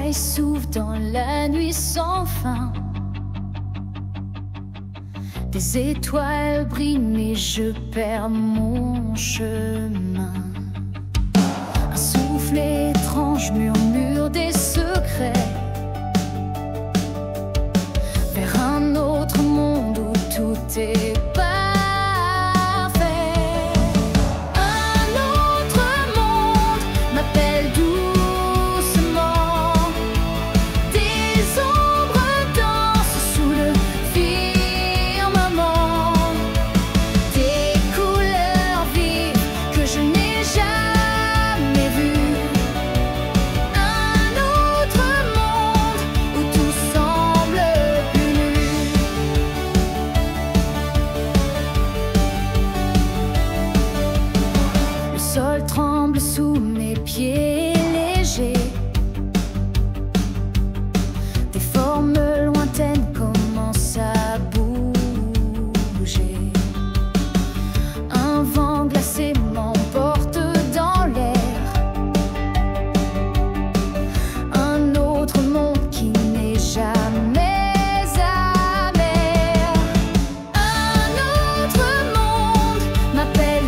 S'ouvre dans la nuit sans fin. Des étoiles brillent mais je perds mon chemin. Un souffle étrange murmure des secrets vers un autre monde où tout est parfait. Un autre monde m'appelle doucement. Le sol tremble sous mes pieds légers. Des formes lointaines commencent à bouger. Un vent glacé m'emporte dans l'air. Un autre monde qui n'est jamais amer. Un autre monde m'appelle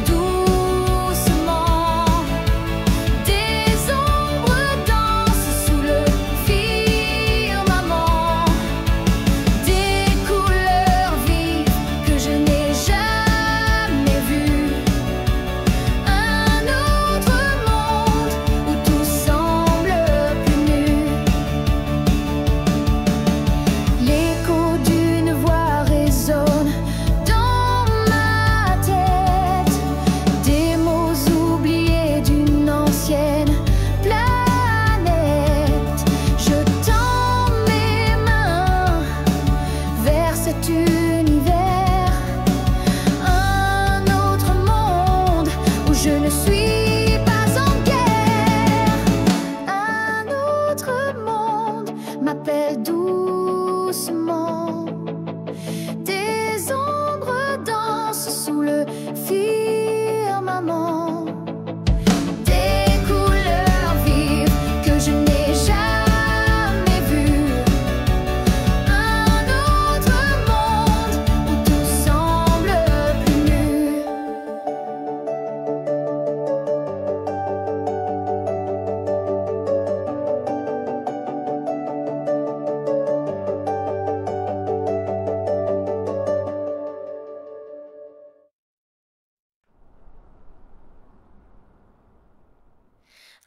je ne suis pas en guerre. Un autre monde m'appelle doucement. Des ombres dansent sous le firmament. Des couleurs vives que je n'ai jamais vues. Un autre monde où tout semble plus nu.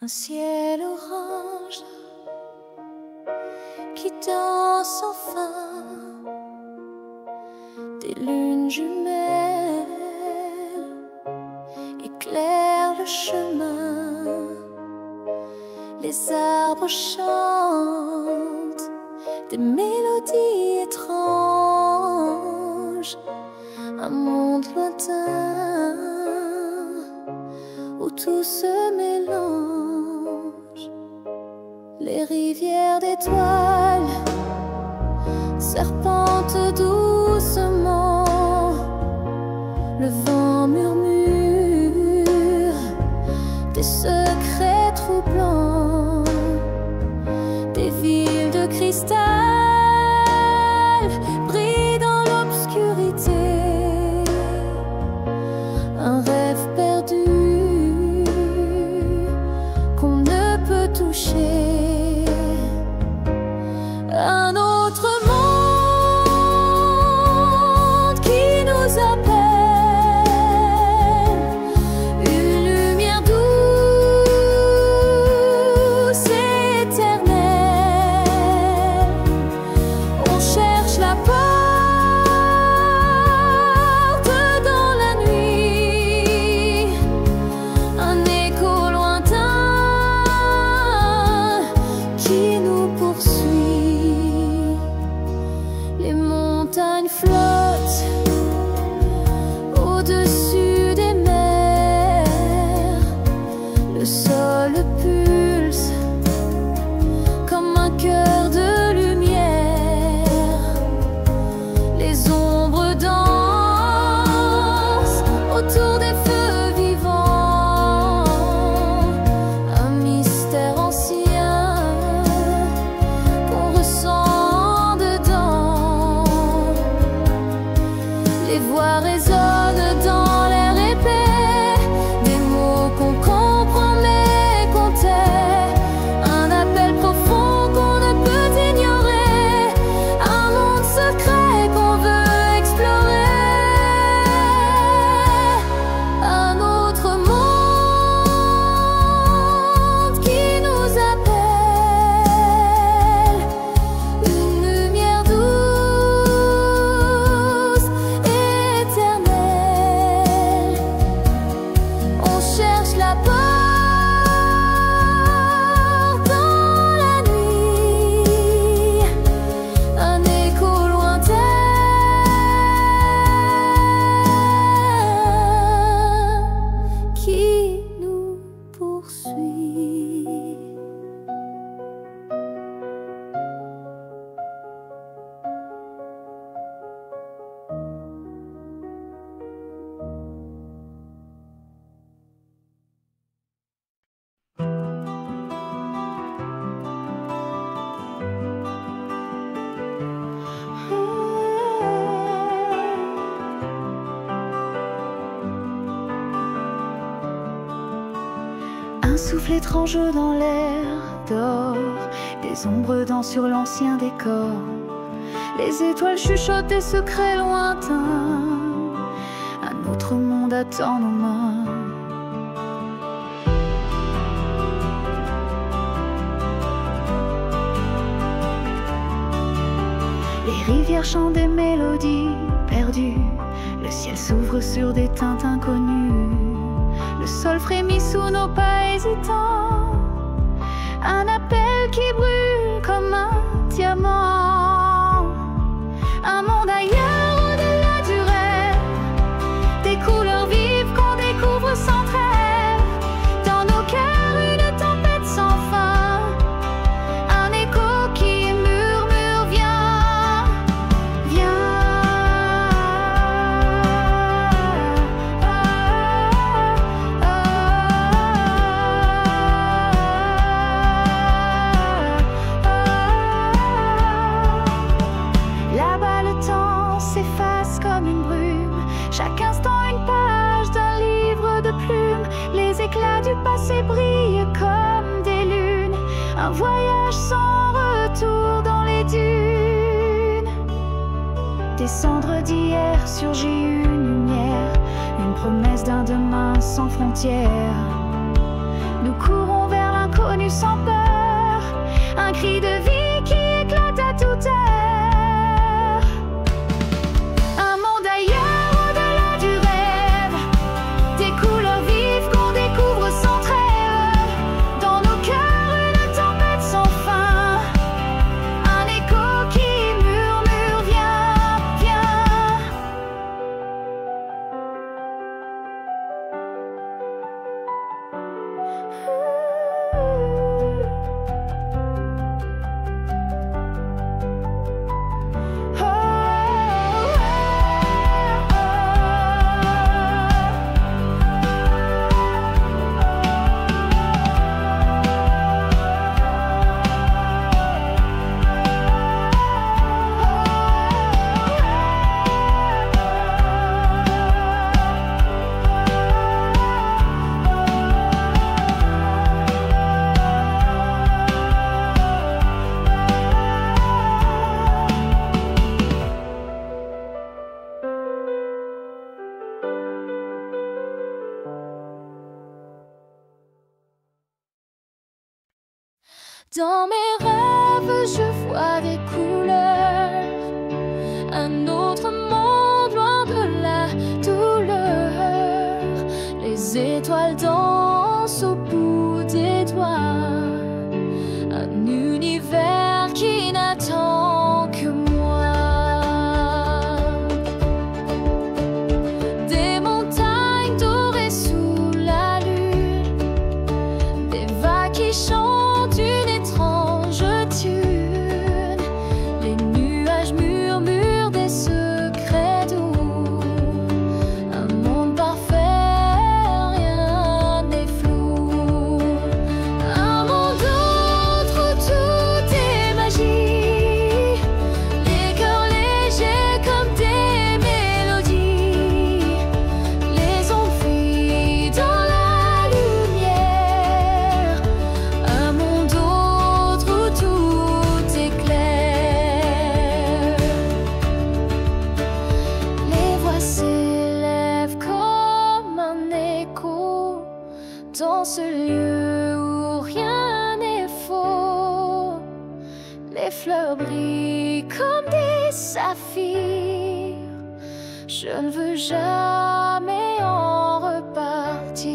Un ciel orange qui danse enfin, des lunes jumelles éclairent le chemin, les arbres chantent des mélodies étranges, un monde lointain où tout se mélange. Les rivières d'étoiles serpentent doucement. Le vent murmure des secrets troublants. Des villes de cristal brillent dans l'obscurité. Un rêve perdu qu'on ne peut toucher. Un autre monde qui nous appelle, une lumière douce la porte dans la nuit, un écho lointain qui nous poursuit. Un souffle étrange dans l'air d'or, des ombres dansent sur l'ancien décor. Les étoiles chuchotent des secrets lointains, un autre monde attend nos mains. Les rivières chantent des mélodies perdues, le ciel s'ouvre sur des teintes inconnues. Le sol frémit sous nos pas hésitants, un appel qui brûle comme un diamant. Un monde ailleurs au-delà du rêve, des couleurs vives qu'on découvre sans trêve. Dans nos cœurs une tempête sans fin, un écho qui murmure viens, viens. Là-bas le temps s'efface comme une brume, chaque instant une page d'un livre de plumes. Les éclats du passé brillent comme des lunes, un voyage sans retour dans les dunes. Des cendres d'hier surgit une lumière, une promesse d'un demain sans frontières. Nous courons vers l'inconnu sans peur, un cri de vie qui éclate à toute heure. Un monde ailleurs au-delà du rêve, des couleurs vives qu'on découvre sans trêve. Dans nos cœurs une tempête sans fin, un écho qui murmure viens, viens. Dans mes rêves, je vois des couleurs, un autre monde loin de la douleur. Les étoiles dansent au bout des doigts, un univers qui n'attend que moi. Des montagnes dorées sous la lune, des vagues qui chantent une étrange tune. Les nuages murmurent des secrets doux, un monde parfait, rien n'est flou. Un monde autre où tout est magie, les cœurs légers comme des mélodies. Les ondes fuient dans la lumière, un monde autre où tout est clair. Les voix s'élèvent comme un écho dans ce lieu où rien n'est faux. Les fleurs brillent comme des saphirs, je ne veux jamais en repartir.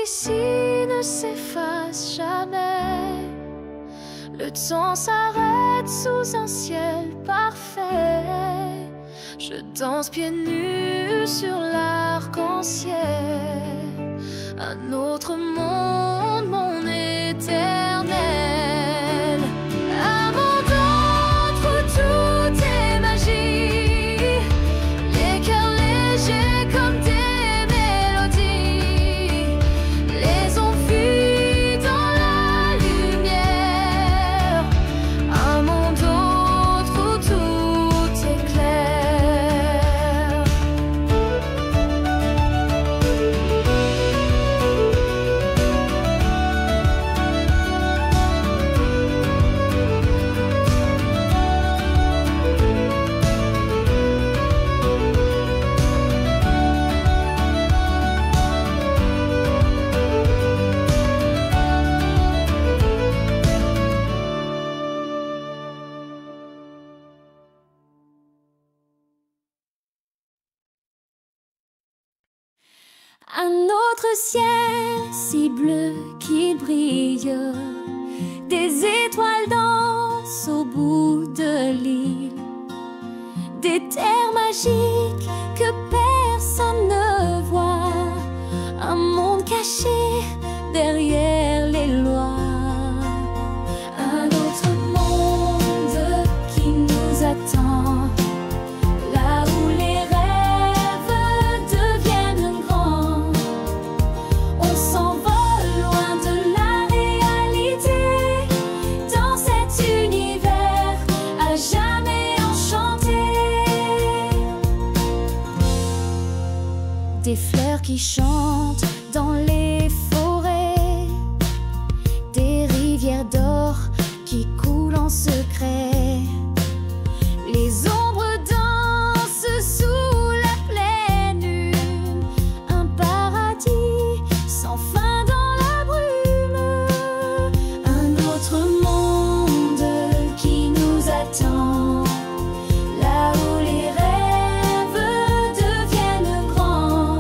ici ne s'efface jamais. Le temps s'arrête sous un ciel parfait. Je danse pieds nus sur l'arc-en-ciel. Un autre monde, mon éternel. Un monde autre où tout est magie. Les cœurs légers comme des mélodies. Les ont vus dans la lumière. Un monde autre où tout est clair. Un autre ciel si bleu qu'il brille, des étoiles dansent au bout de l'île, des terres magiques que personne ne voit, un monde caché derrière les lois. Un autre monde qui nous attend, là où les rêves deviennent grands. On s'envole loin de la réalité, dans cet univers à jamais enchanté. Des fleurs qui chantent dans les forêts, des rivières d'or qui coulent en secret. Les ombres dansent sous la pleine lune, un paradis sans fin dans la brume. Un autre monde qui nous attend, là où les rêves deviennent grands.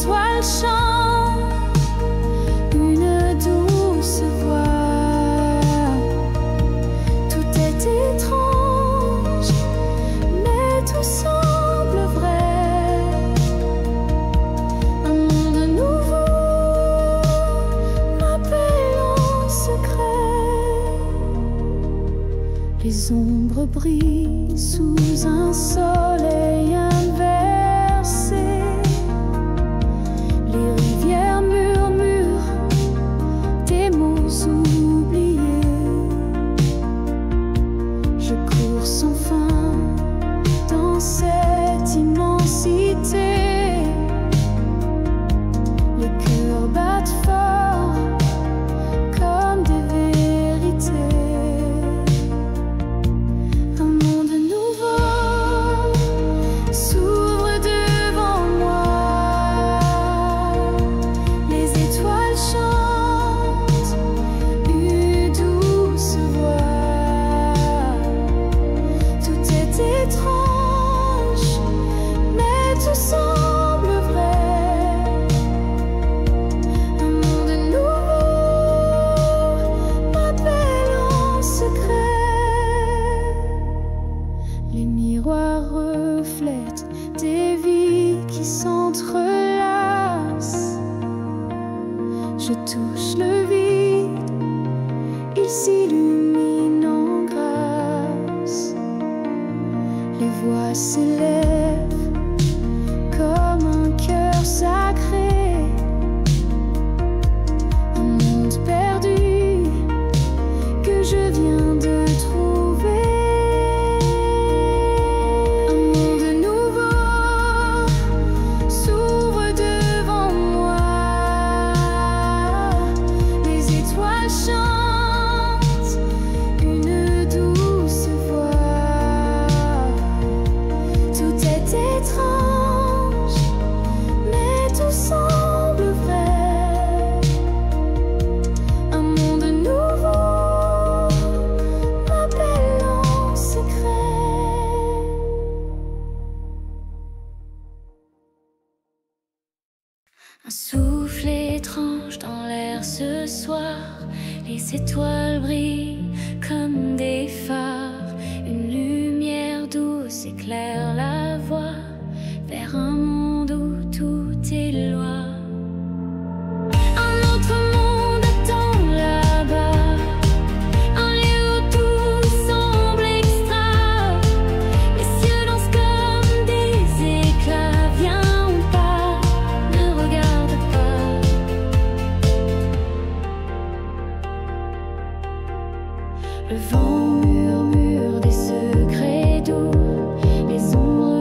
étoiles chantent une douce voix. Tout est étrange, mais tout semble vrai. Un monde nouveau m'appelle en secret. Les ombres brillent sous un soleil inversé. Les rivières murmurent des mots oubliés. Je cours sans fin dans cette immensité. Les cœurs battent fort comme des vérités. Un monde nouveau s'ouvre devant moi. Les étoiles chantent une douce voix. Tout est étrange, mais tout semble vrai. Un monde nouveau m'appelle en secret. Les miroirs reflètent des vies qui s'entrelacent. Je touche le vide, il s'illumine en grâce. Les voix s'élèvent comme un cœur sacré. Un monde perdu que je viens de trouver. Un monde nouveau s'ouvre devant moi. Les étoiles chantent une douce voix. Tout est étrange, mais tout semble vrai. Un monde nouveau m'appelle en secret. Un souffle étrange dans l'air ce soir. Les étoiles brillent comme des phares. Une lumière douce éclaire la voie vers un monde où tout est loi. Un autre monde attend là-bas. Un lieu où tout semble extra. Les cieux dansent comme des éclats. Viens, on part, ne regarde pas. Le vent murmure des secrets doux. Les ombres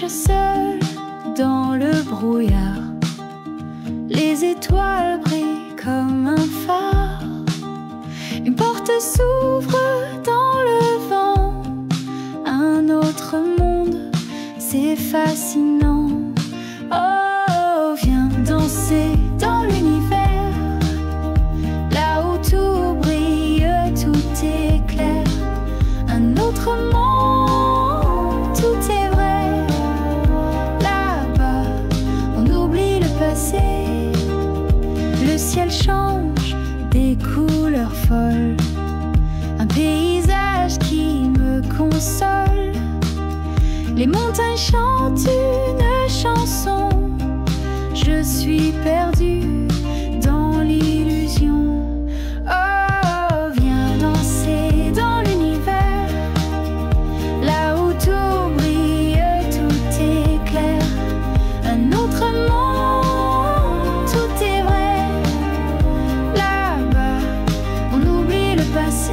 marche seul dans le brouillard. Les étoiles brillent comme un phare. Une porte s'ouvre dans le vent. Un autre monde, c'est fascinant. Oh, viens danser dans l'univers. Là où tout brille, tout est clair. Un autre monde, tout est vrai. Là-bas, on oublie le passé. Le ciel change des couleurs folles. Un paysage qui me console. Les montagnes chantent une chanson. Je suis perdue dans l'illusion. Oh, viens danser dans l'univers. Là où tout brille, tout est clair. Un autre monde, tout est vrai. Là-bas, on oublie le passé.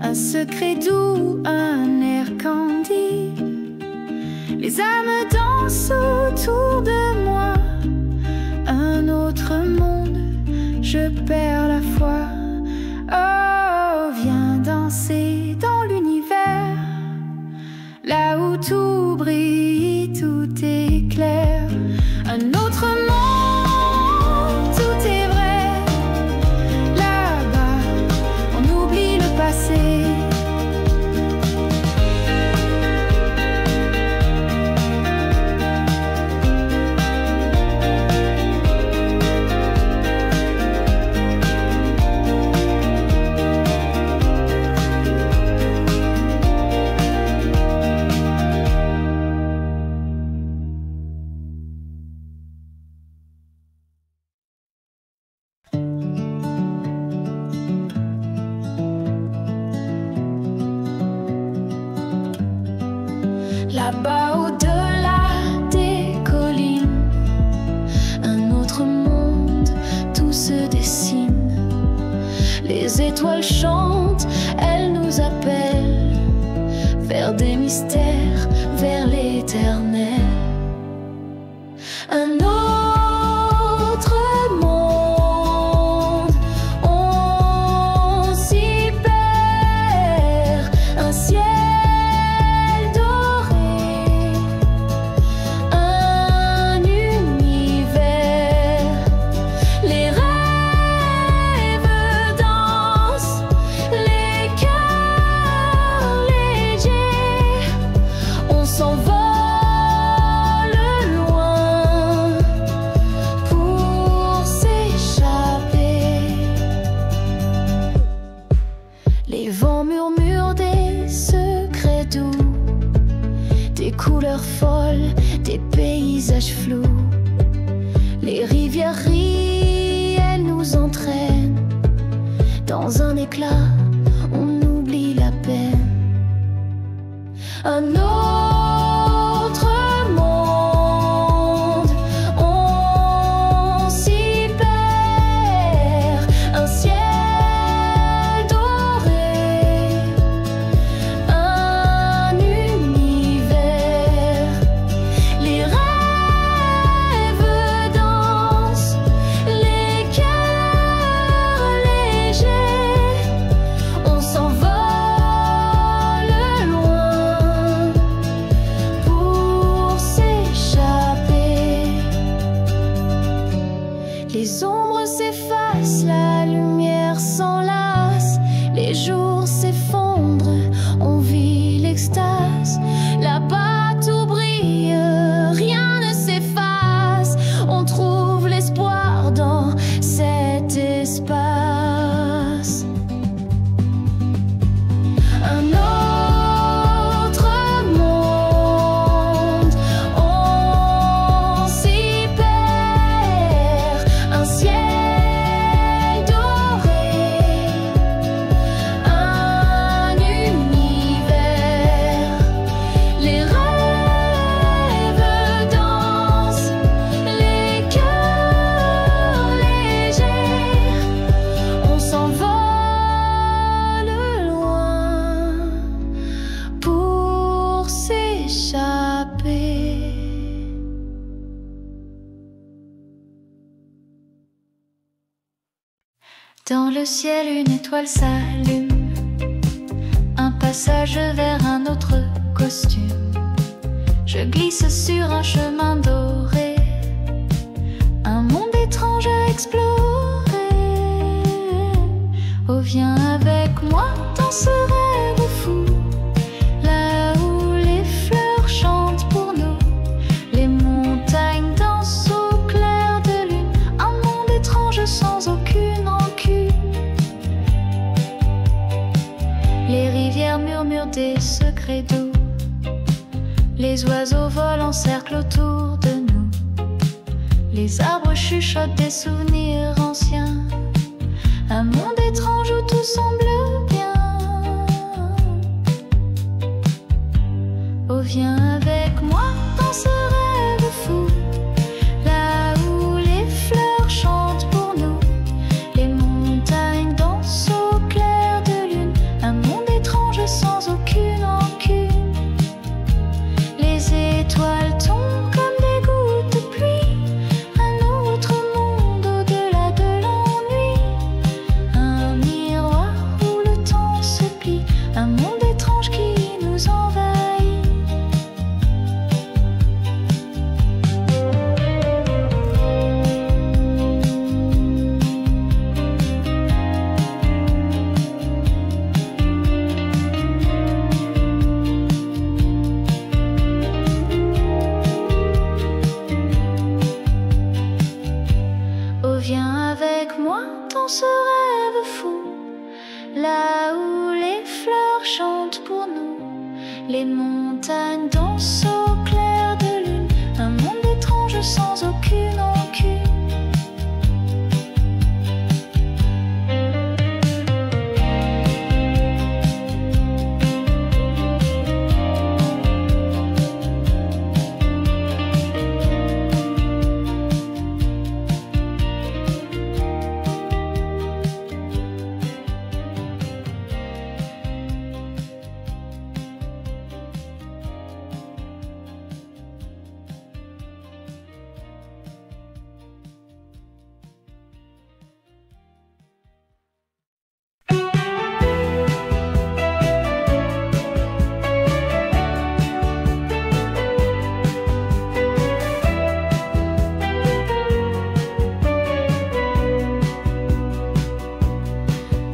Un secret doux, un air candide. Les âmes dansent autour de moi. Un autre monde, je perds la foi. Oh, viens danser dans l'univers. Là où tout brille, tout est clair. Un autre monde, tout est vrai. Là-bas, on oublie le passé. Là-bas au-delà des collines, un autre monde, tout se dessine. Les étoiles chantent, elles nous appellent vers des mystères, vers l'éternel. Un autre monde, on s'y perd. Un ciel couleurs folles, des paysages flous. Les rivières rient, elles nous entraînent. Dans un éclat, on oublie la peine. Un autre monde, on s'y perd. Un ciel les ombres s'effacent, la lumière s'enlace, les jours s'effondrent, on vit l'extase. Là-bas tout brille, rien ne s'efface, on trouve l'espoir dans cet espace. Un autre monde, on s'y perd. Un ciel Dans le ciel, une étoile s'allume, un passage vers un autre costume. Je glisse sur un chemin doré, un monde étrange à explorer. Oh, viens avec moi dans ce rêve fou, là où les fleurs chantent pour nous, les montagnes dansent au clair de lune, un monde étrange sans aucune rancune. Les rivières murmurent des secrets doux, les oiseaux volent en cercle autour de nous, les arbres chuchotent des souvenirs anciens, un monde étrange où tout semble bien. Oh, viens avec moi dans ce rêve fou, là où les fleurs chantent pour nous, les montagnes dansent au clair de lune, un monde étrange sans aucune rancune. Les étoiles tombent comme des gouttes de pluie, un autre monde au-delà de l'ennui, un miroir où le temps se plie, un monde étrange qui nous envahit. Oh, viens avec moi dans ce rêve fou, là où les fleurs chantent pour nous, les montagnes dansent au clair de lune, un monde étrange sans aucune rancune.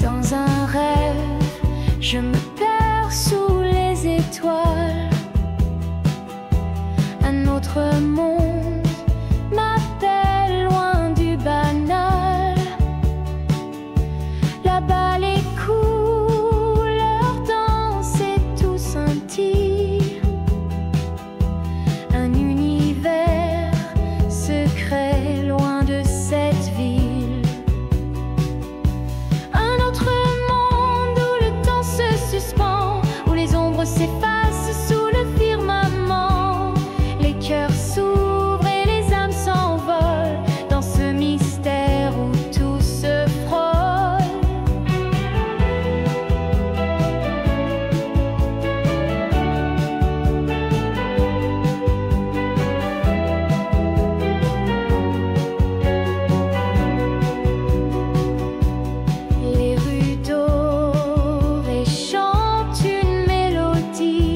Dans un rêve, je me perds sous les étoiles. Un autre monde m'appelle loin du banal. Là-bas, les couleurs dansent et tout scintille. Un univers secret loin de cette ville. Un autre monde où le temps se suspend, où les ombres s'effacent sous le firmament. Les cœurs s'ouvrent et les âmes s'envolent dans ce mystère où tout se frôle. Les rues dorées chantent une mélodie.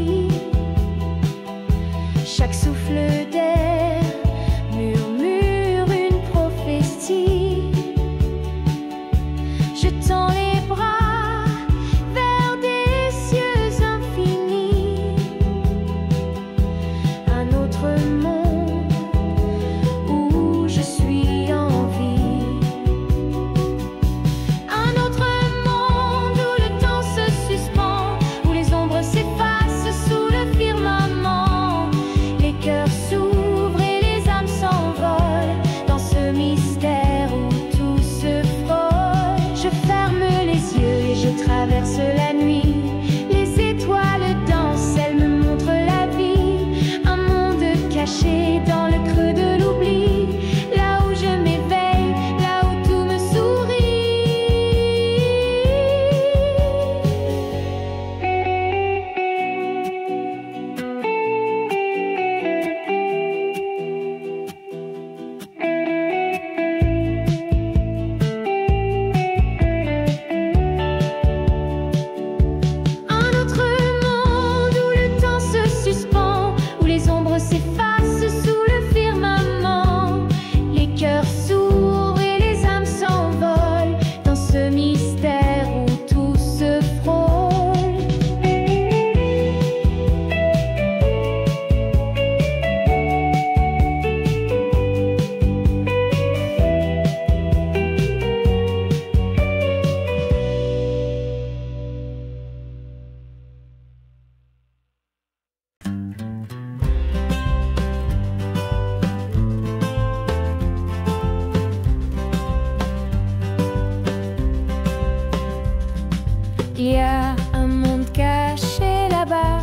Il y a un monde caché là-bas,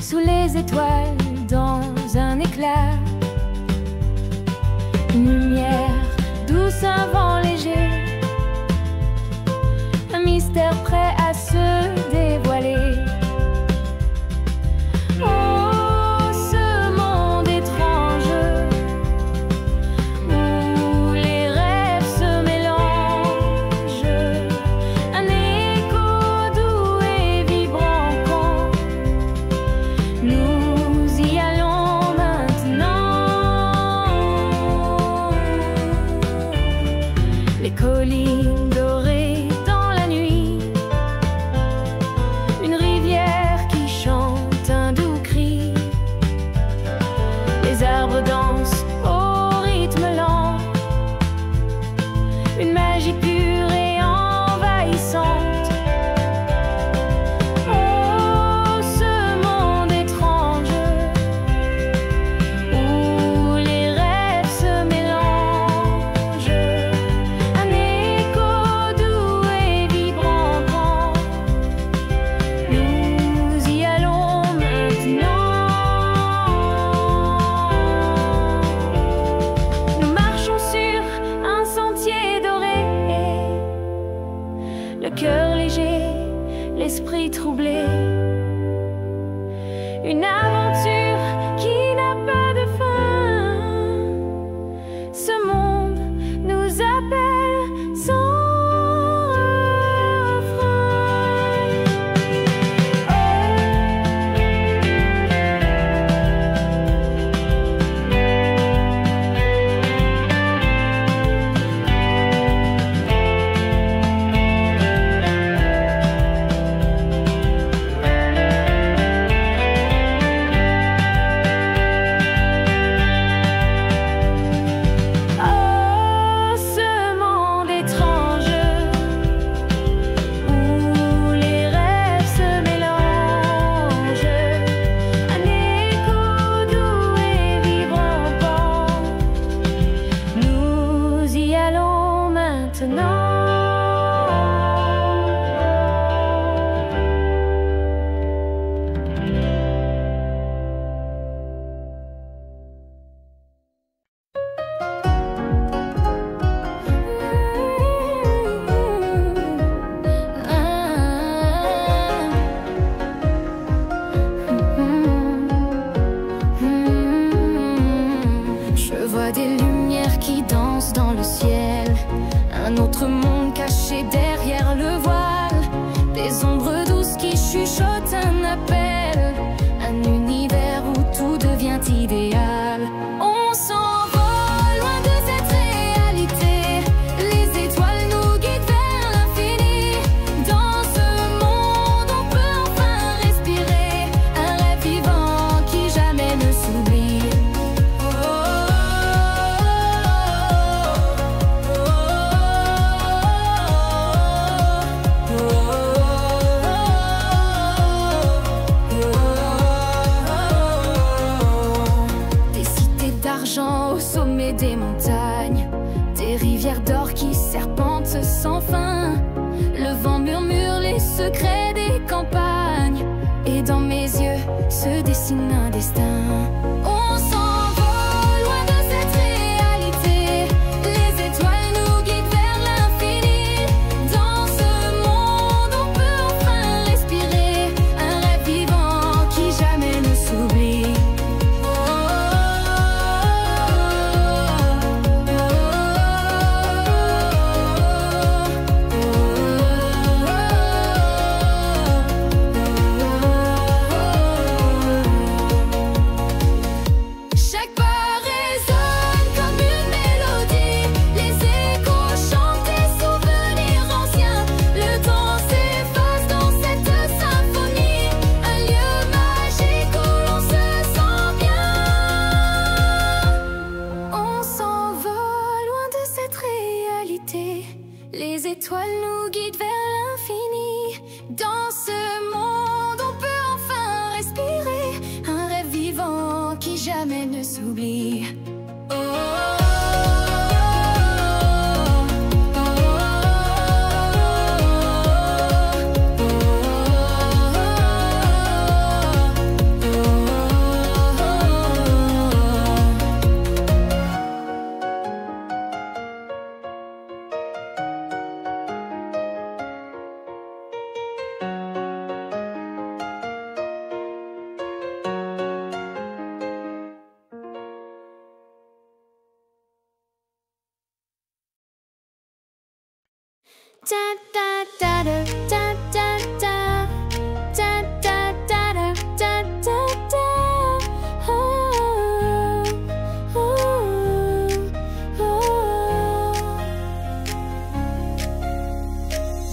sous les étoiles, dans un éclat. Une lumière douce, un vent léger, un mystère prêt à se dévoiler. Oh, ce monde étrange où les rêves se mélangent, un écho doux et vibrant quand nous y allons maintenant. Les collines dorées dans la nuit, une rivière qui chante un doux cri, les arbres dansent au rythme lent, une magie pure et envahissante. Oh, ce monde étrange où les rêves se mélangent, un écho doux et vibrant quand nous y allons maintenant. Nous marchons sur un sentier doré, le cœur léger, l'esprit troublé, une aventure qui n'a pas de fin. Ce monde nous appelle sans oh, ce monde étrange où les rêves se mélangent, un écho doux et vibrant quand nous y allons maintenant. Je vois des lumières qui dansent dans le ciel, un autre monde caché derrière le voile, des ombres douces qui chuchotent un appel, un univers où tout devient idéal. On s'envole loin de cette réalité, les étoiles nous guident vers l'infini. Dans ce monde on peut enfin respirer, un rêve vivant qui jamais ne s'oublie. Des cités d'argent au sommet des montagnes, des rivières d'or qui serpentent sans fin. Le vent murmure les secrets des campagnes, et dans mes yeux se dessine un destin. On s'envole loin de cette réalité, les étoiles nous guident vers l'infini. Dans ce monde on peut enfin respirer, un rêve vivant qui jamais ne s'oublie. Chaque pas résonne comme une mélodie, les échos chantent des souvenirs anciens. Le temps s'efface dans cette symphonie, un lieu magique où l'on se sent bien. On s'envole loin de cette réalité, les étoiles nous guident vers l'infini. Dans ce monde on peut enfin respirer, un rêve vivant qui jamais ne s'oublie. Oh, oh, oh, oh, oh.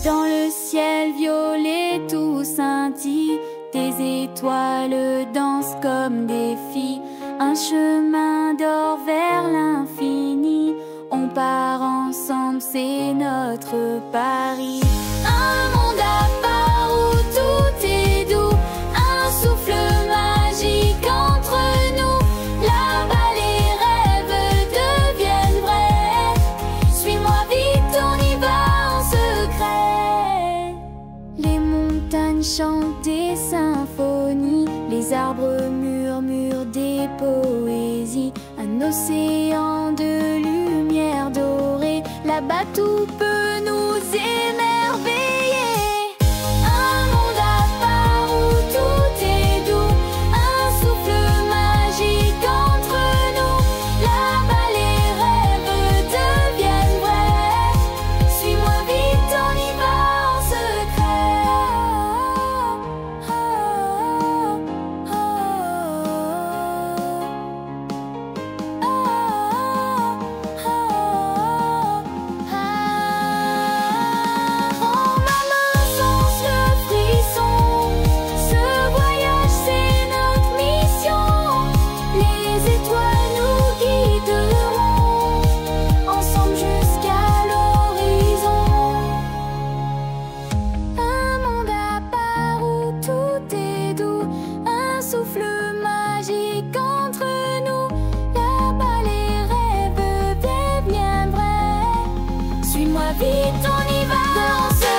Dans le ciel violet tout scintille, des étoiles dansent comme des filles. Un chemin d'or vers l'infini, on part ensemble, c'est notre Paris. Un monde à part où tout est doux, un souffle magique entre nous. Là-bas les rêves deviennent vrais. Suis-moi vite, on y va en secret. Les montagnes chantent des symphonies, les arbres murmurent des poésies. Un océan de lumière dorée, là-bas tout peut nous émerveiller. Un monde à part où tout est doux, un souffle magique entre nous. Là-bas les rêves deviennent vrais. Suis-moi vite, on y va en secret. Vite, on y va en secret.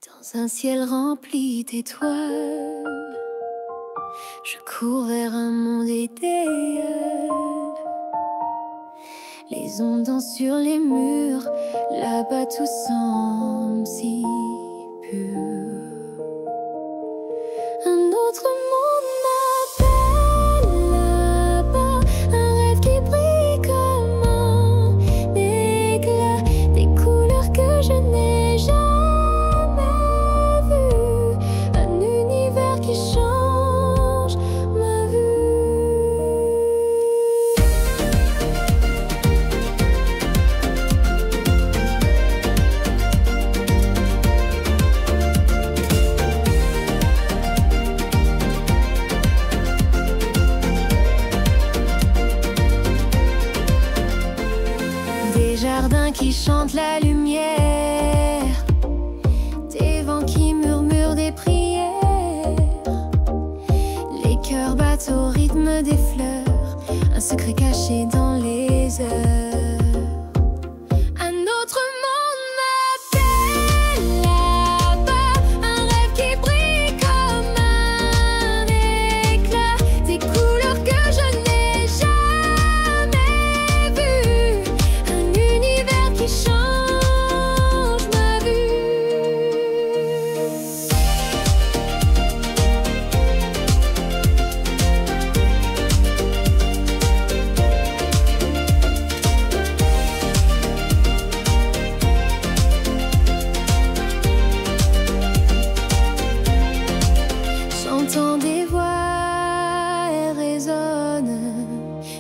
Dans un ciel rempli d'étoiles, je cours vers un monde idéal. Les ondes dansent sur les murs, là-bas tout semble si pur. Un autre monde m'appelle là-bas, un rêve qui brille comme un éclat, des couleurs que je n'ai jamais. Qui chante la lumière, des vents qui murmurent des prières, les cœurs battent au rythme des fleurs, un secret caché dans les heures. Un autre monde m'appelle là-bas, un rêve qui brille comme un éclat, des couleurs que je n'ai jamais vues, un univers qui change ma vue. J'entends des voix, elles résonnent,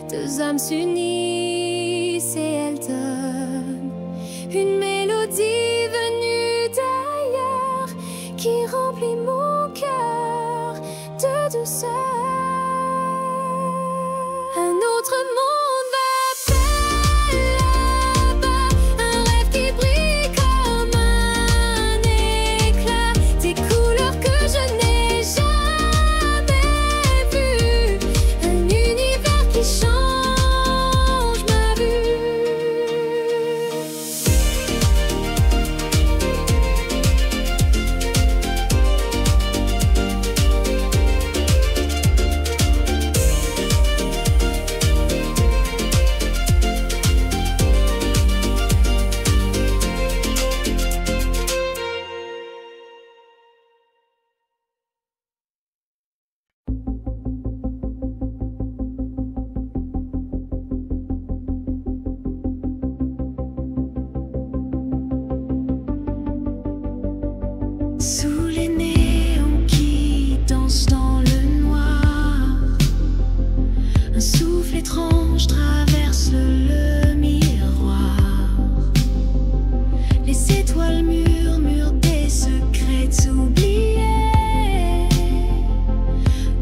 deux âmes s'unissent et elles donnent une mélodie venue d'ailleurs qui remplit mon cœur de douceur. Un autre monde m'appelle là-bas, un rêve qui brille comme un éclat, des couleurs que je n'ai jamais vues, un univers qui change ma vue. Sous les néons qui dansent dans le noir, un souffle étrange traverse le miroir. Les étoiles murmurent des secrets oubliés.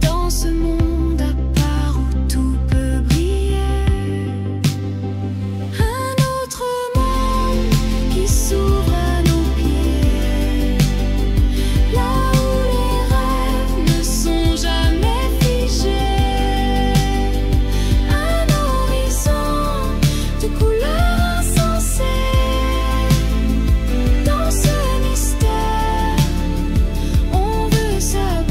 Dans ce monde à part où tout peut briller, un autre monde qui s'ouvre à nos pieds, là où les rêves ne sont jamais figés. Un horizon de couleurs insensées. Dans ce mystère, on veut s'abandonner.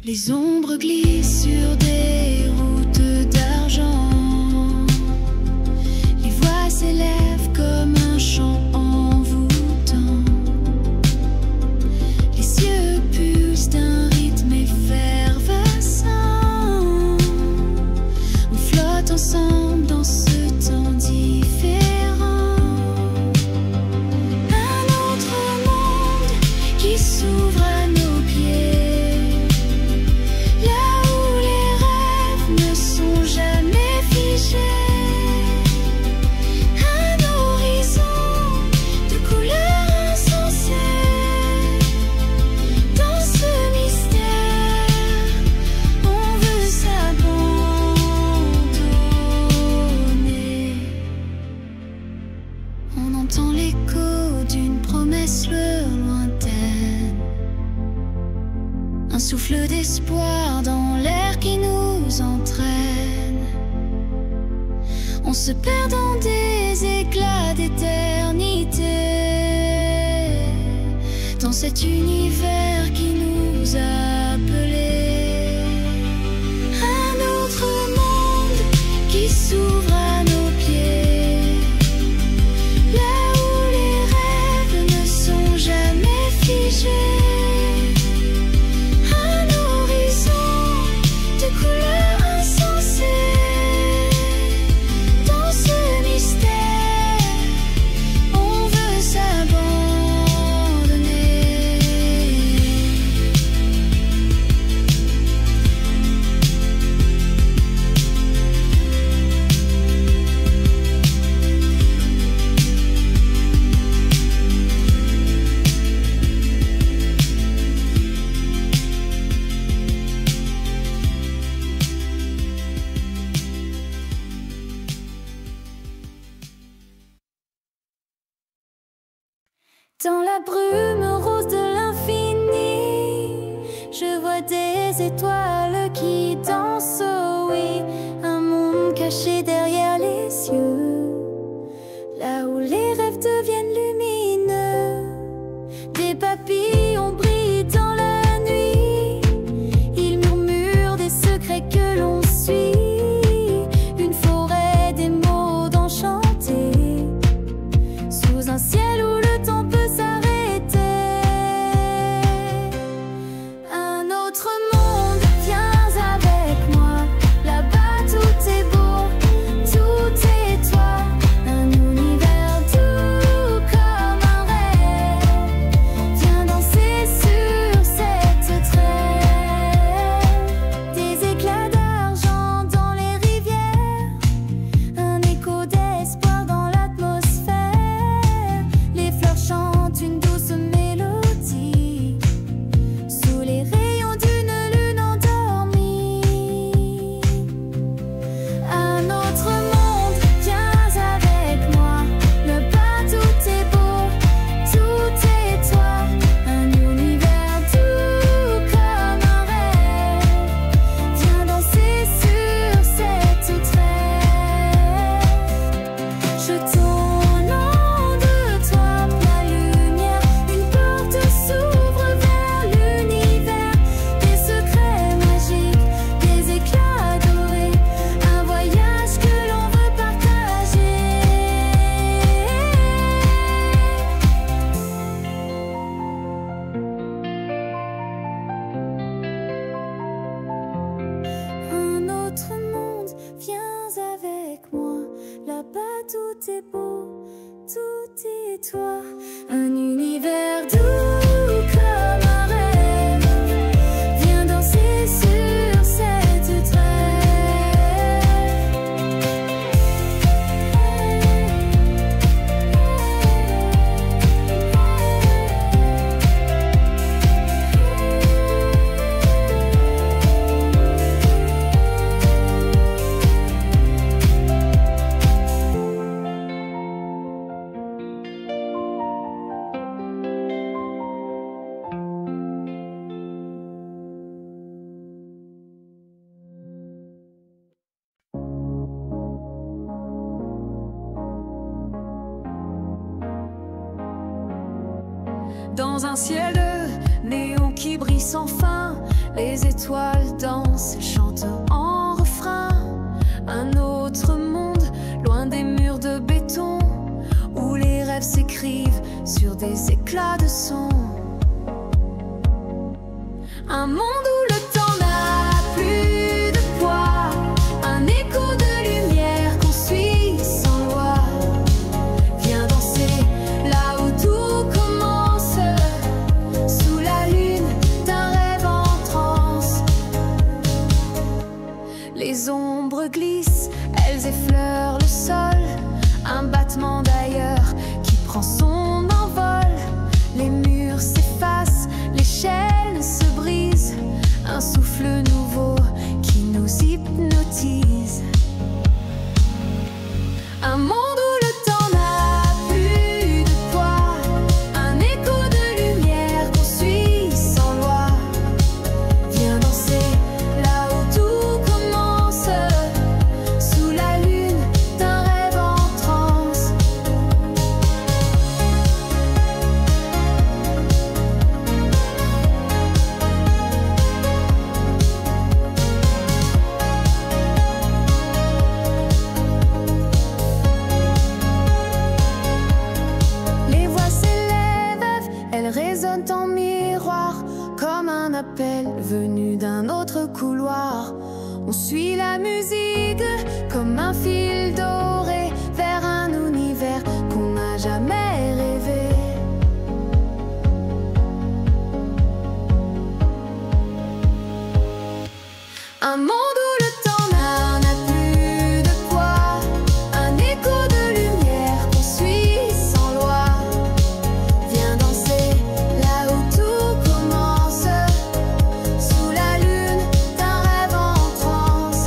Les ombres glissent sur des routes d'argent. Les voix s'élèvent comme un chant envoûtant. Les cieux pulsent d'un rythme effervescent. On flotte ensemble dans ce temps différent. Un autre monde qui s'ouvre à nos pieds, là où les rêves ne sont jamais figés. Un horizon de couleurs insensées. Dans ce mystère, on veut s'abandonner. On entend l'écho d'une promesse lointaine, un souffle d'espoir dans l'air qui nous entraîne. On se perd dans des éclats d'éternité, dans cet univers qui nous a appelés. Un autre monde qui s'ouvre à nos pieds, là où les rêves ne sont jamais figés. Un horizon de couleurs insensées. Dans ce mystère, on veut s'abandonner. Dans la brume rose de l'infini, je vois des étoiles qui dansent, oh oui, un monde caché derrière les cieux, là où les rêves deviennent lumineux. Des papillons brillent dans la nuit, ils murmurent des secrets que l'on suit. Une forêt des mots d'enchantés, sous un ciel où le temps peut s'arrêter. Un autre monde, viens avec est beau, tout est toi. Un univers doux comme un rêve. Viens danser sur cette trêve. Dans un ciel de néon qui brille sans fin, les étoiles dansent, chantent en refrain. Un autre monde, loin des murs de béton, où les rêves s'écrivent sur des éclats de son. Un monde où le temps n'a plus de poids, un écho de lumière qu'on suit sans loi. Viens danser là où tout commence, sous la lune d'un rêve en transe. Les ombres glissent, elles effleurent le sol, un battement d'ailleurs qui prend son envol. Les murs s'effacent, les chaînes se brisent, un souffle nouveau qui nous hypnotise. Un monde où le temps n'a plus de poids, un écho de lumière qu'on suit sans loi. Viens danser là où tout commence, sous la lune d'un rêve en transe. Les voix s'élèvent, elles résonnent en miroir, comme un appel venu d'un autre couloir. On suit la musique comme un fil doré vers un univers qu'on n'a jamais rêvé. Un monde où le temps n'a plus de poids, un écho de lumière qu'on suit sans loi. Viens danser là où tout commence, sous la lune d'un rêve en transe.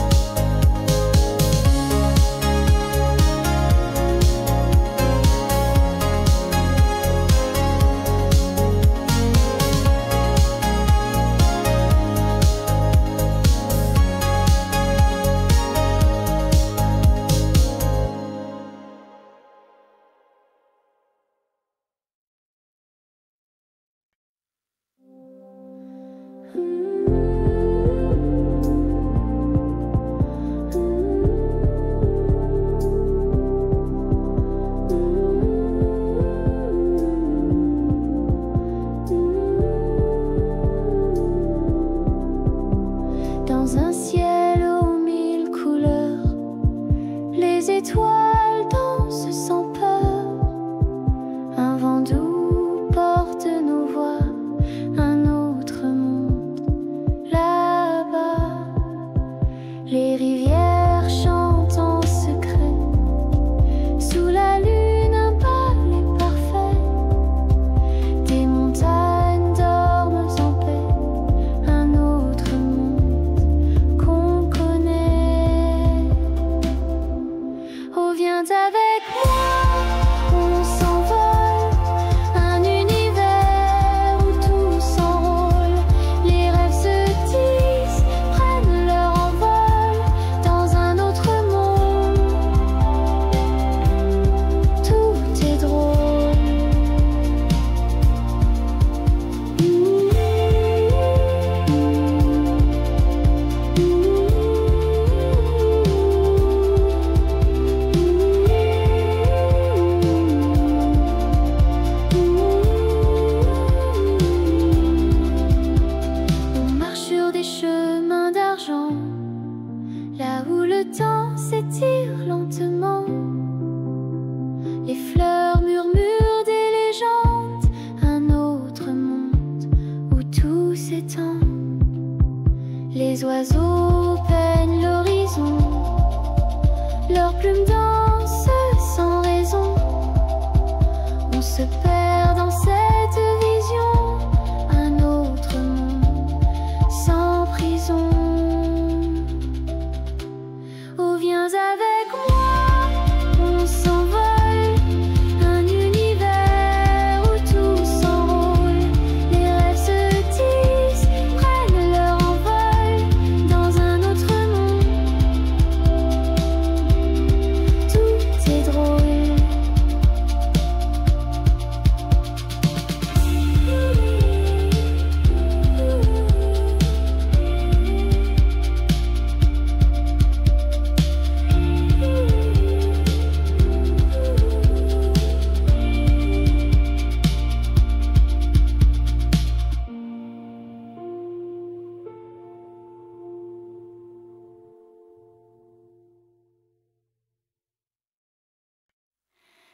Dans un ciel aux mille couleurs, les étoiles dansent sans peur. Un vent doux porte nos voix, un autre monde là-bas. Les rivières chantent en secret, sous la lune un balai parfait. Des montagnes dorment en paix, un autre monde qu'on connaît. Oh, viens avec moi, on s'envole, un univers où tout s'enrôle. Les rêves se tissent, prennent leur envol, dans un autre monde. Tout est drôle. On marche sur des chemins d'argent, là où le temps s'étire lentement.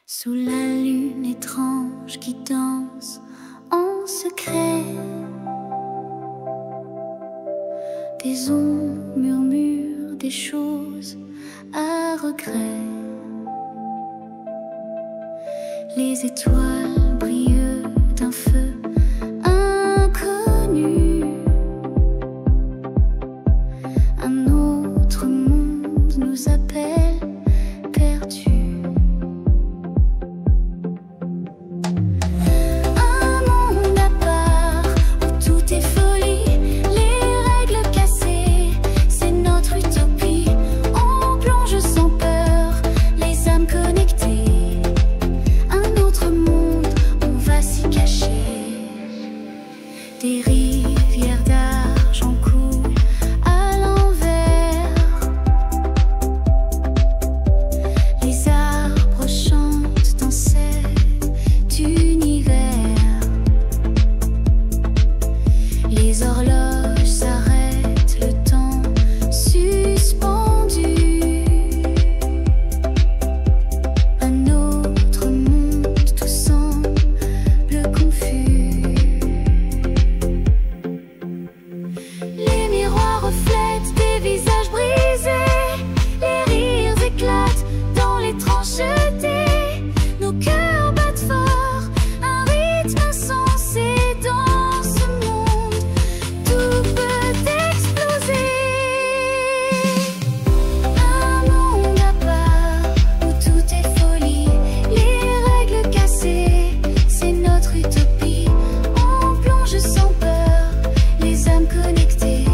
Sous la lune étrange qui danse en secret, des ondes murmurent des choses à regret. Les étoiles brillent d'un feu inconnu. Un autre monde nous appelle perdus. Des rivières d'argent coulent à l'envers. Les arbres chantent dans cet univers. Les horloges s'arrêtent, le temps suspendu. Un autre monde, tout semble confus. Les miroirs reflètent des visages brisés. Les rires éclatent dans l'étrangeté. Nos cœurs battent fort, un rythme insensé. Dans ce monde, tout peut exploser. Un monde à part où tout est folie. Les règles cassées, c'est notre utopie. On plonge sans peur, les âmes connectées.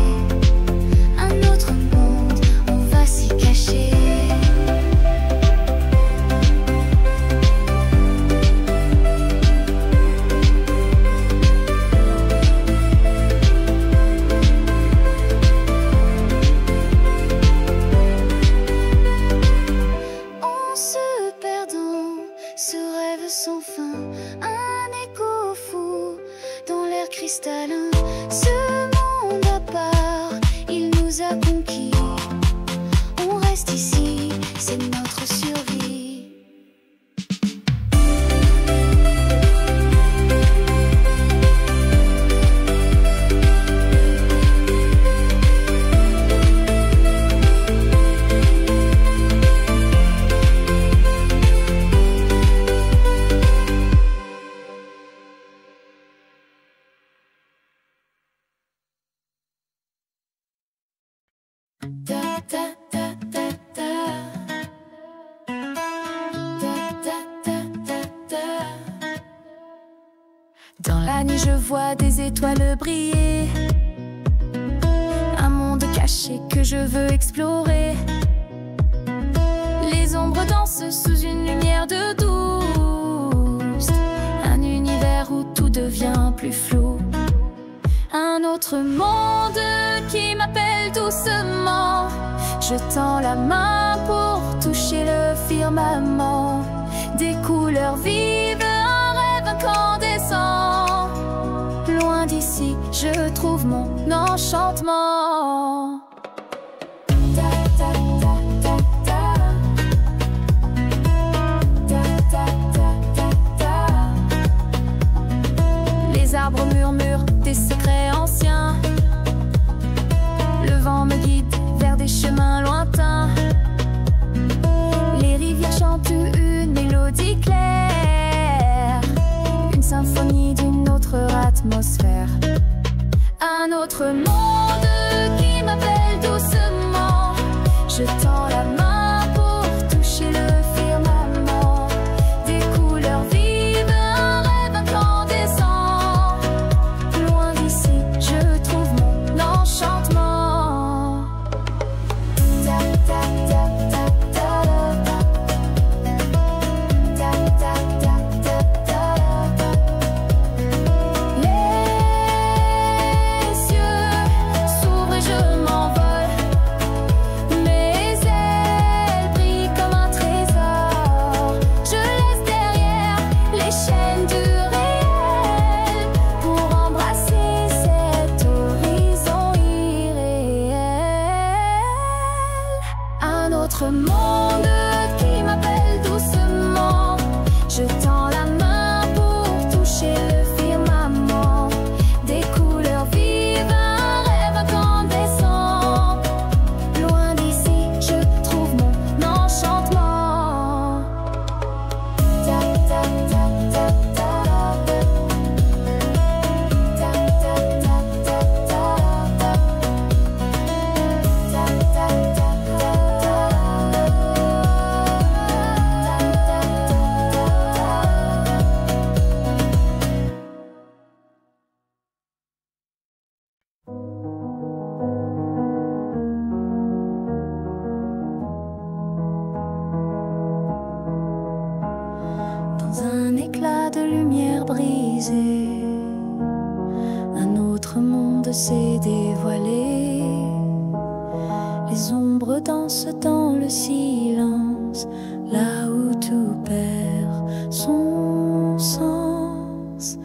Un autre monde, on va s'y cacher. En se perdant, ce rêve sans fin, un écho fou dans l'air cristallin. Ce monde à part, il nous a conquis. On reste ici, c'est notre survie. Ta ta ta ta ta. Ta ta ta ta ta. Dans la nuit je vois des étoiles briller. Un monde caché que je veux explorer. Les ombres dansent sous une lumière de douce. Un univers où tout devient plus flou. Un autre monde qui m'appelle doucement. Je tends la main pour toucher le firmament. Des couleurs vives, un rêve incandescent. Loin d'ici, je trouve mon enchantement. Ta ta ta ta ta. Ta ta ta ta ta. Les arbres murmurent des secrets anciens. Le vent me guide vers des chemins lointains. Les rivières chantent une mélodie claire. Une symphonie d'une autre atmosphère. Un autre monde qui m'appelle doucement. Je tends la main pour toucher le firmament. Des couleurs vives, un rêve incandescent. Loin d'ici, je trouve mon enchantement. Ta ta ta ta ta. Ta ta ta ta ta. Les cieux s'ouvrent et je m'envole. Mes ailes brillent comme un trésor. Je laisse derrière les chaînes du réel pour embrasser cet horizon irréel. Un autre monde qui m'appelle doucement. Je tends la main pour toucher le firmament, des couleurs vives, un rêve incandescent. Loin d'ici, je trouve mon enchantement. Ta ta ta ta ta. Ta ta ta ta ta. Ta ta ta ta. Dans un éclat de lumière brisée, un autre monde s'est dévoilé. Les ombres dansent dans le silence, là où tout perd son sens.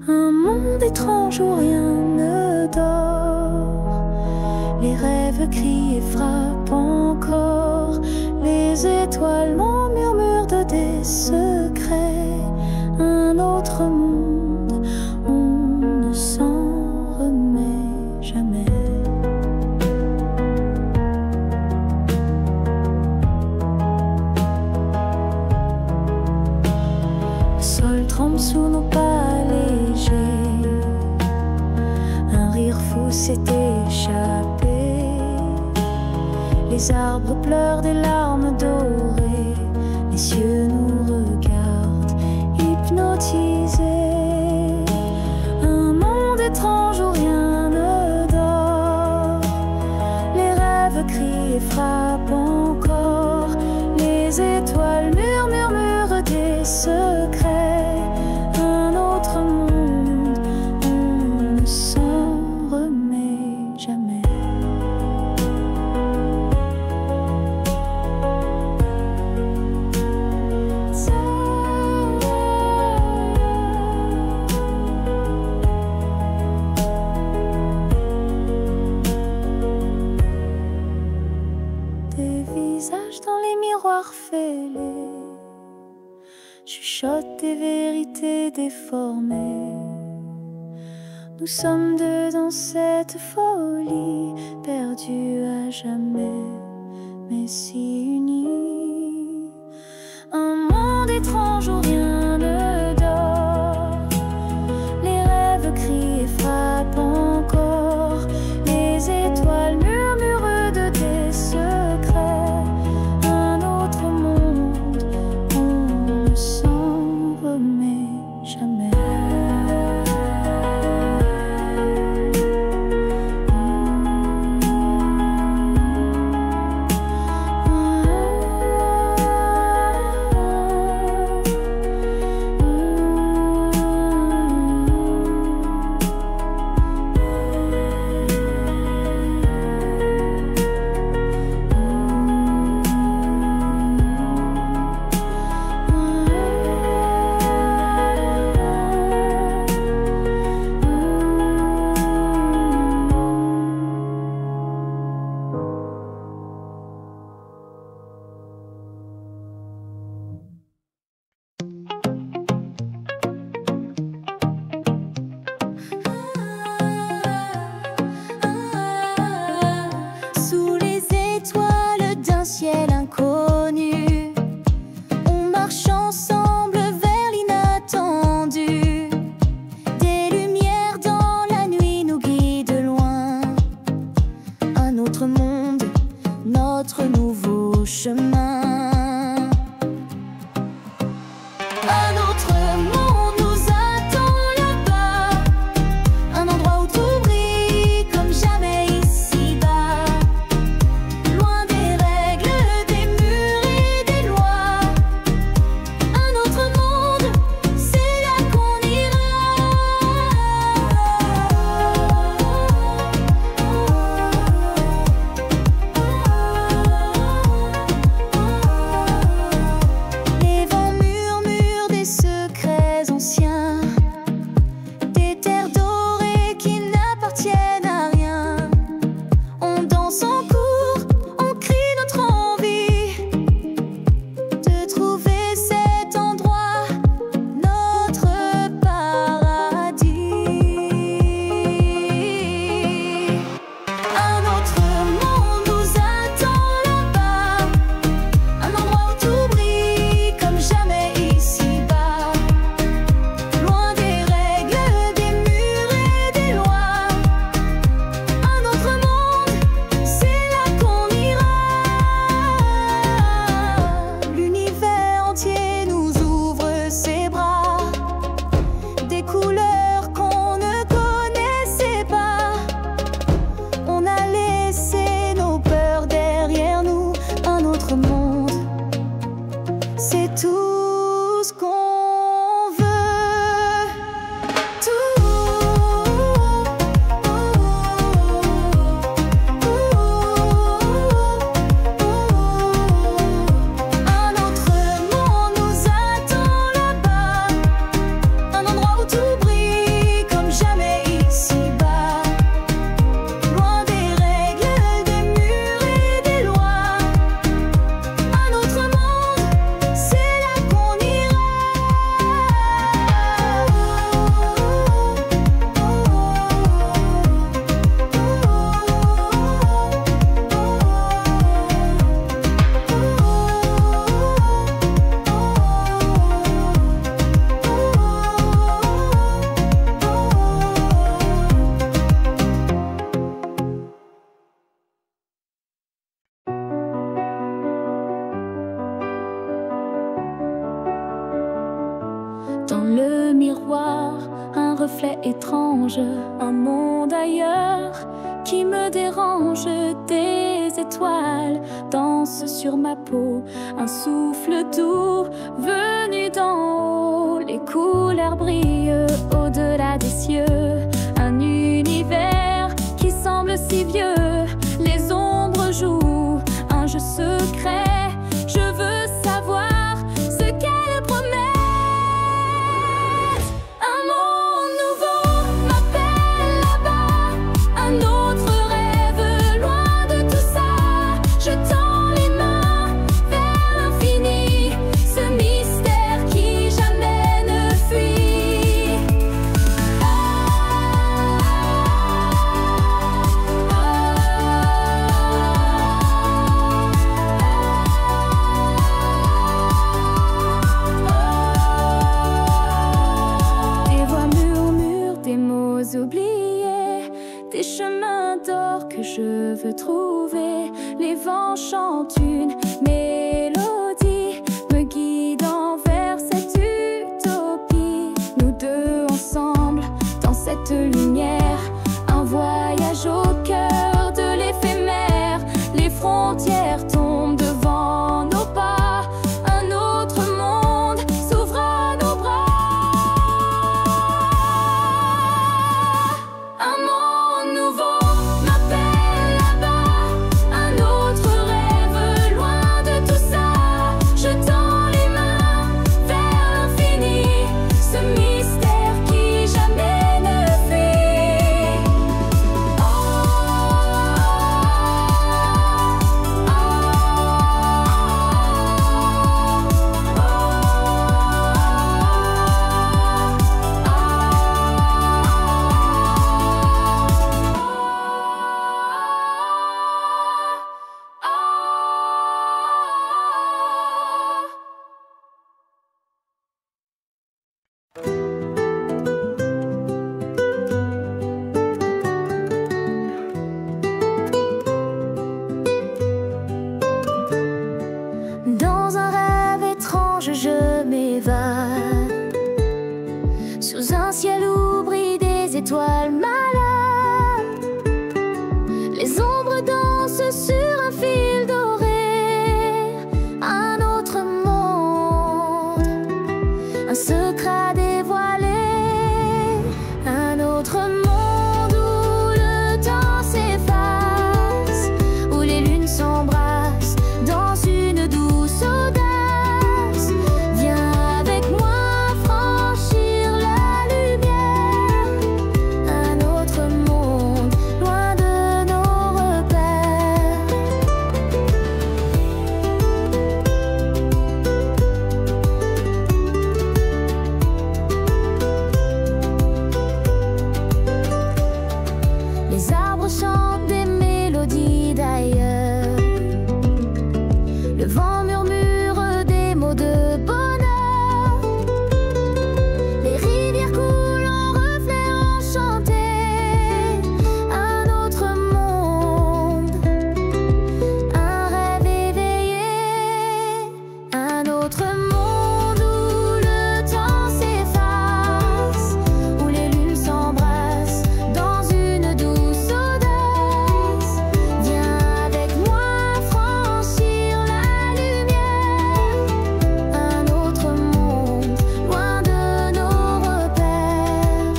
Un monde étrange où rien ne dort. Les rêves crient et frappent encore. Les étoiles m'en murmurent de des secrets. Un autre monde, on ne s'en remet jamais. Le sol tremble sous nos pas légers. Un rire fou s'est échappé. Les arbres pleurent des larmes dorées. Les cieux nous regardent hypnotisés. Un monde étrange où rien ne dort. Les rêves crient et frappent encore. Les étoiles murmurent des secrets. Un autre monde, on ne s'en remet jamais. Des visages dans les miroirs fêlés chuchotent des vérités déformées. Nous sommes deux dans cette folie, perdus à jamais, mais si unis. Un monde étrange où rien ne dort. Les rêves crient et frappent encore. Les étoiles murmurent de tes secrets. Un autre monde, on ne s'en remet jamais. Sous les étoiles d'un ciel inconnu, on marche ensemble vers l'inattendu. Des lumières dans la nuit nous guident loin. Un autre monde, notre nouveau chemin. Un autre monde nous attend là-bas. Un endroit où tout brille comme jamais ici-bas. Loin des règles, des murs et des lois. Un autre monde, c'est là qu'on ira. Dans le miroir, un reflet étrange, un monde ailleurs qui me dérange. Des étoiles dansent sur ma peau, un souffle doux venu d'en haut. Les couleurs brillent au-delà des cieux, un univers qui semble si vieux. Les ombres jouent un jeu secret, je veux savoir ce qu'elles promettent. Un monde nouveau m'appelle là-bas, un autre rêve loin de tout ça. Je tends les mains vers l'infini, ce mystère qui jamais ne fuit. Des voix murmurent des mots oubliés, des chemins d'or que je veux trouver. Les vents chantent une mélodie, me guidant vers cette utopie. Nous deux ensemble dans cette lumière, un voyage au cœur de l'éphémère. Les frontières tombent devant nos pas, un autre monde s'ouvre à nos bras. Un monde nouveau m'appelle là-bas, un autre rêve loin de tout ça. Je tends les mains vers l'infini, ce mystère qui jamais ne fuit. Dans un rêve étrange, je m'évade sous un ciel où brillent des étoiles malades. Les ombres dansent sur un fil doré, un autre monde, un secret à dévoiler, un autre monde où le temps s'efface, où les lunes s'embrassent dans une douce audace. Viens avec moi franchir la lumière, un autre monde loin de nos repères. Les arbres chantent des mélodies d'ailleurs, le vent murmure des mots de bonheur. Les rivières coulent en reflets enchantés, un autre monde, un rêve éveillé, un autre monde où le temps s'efface, où les lunes s'embrassent dans une douce audace. Viens avec moi franchir la lumière, un autre monde loin de nos repères.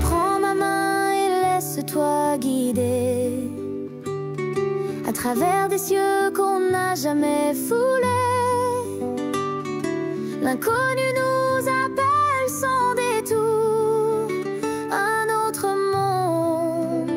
Prends ma main et laisse-toi guider à travers des cieux qu'on n'a jamais foulés. L'inconnu nous appelle sans détour, un autre monde,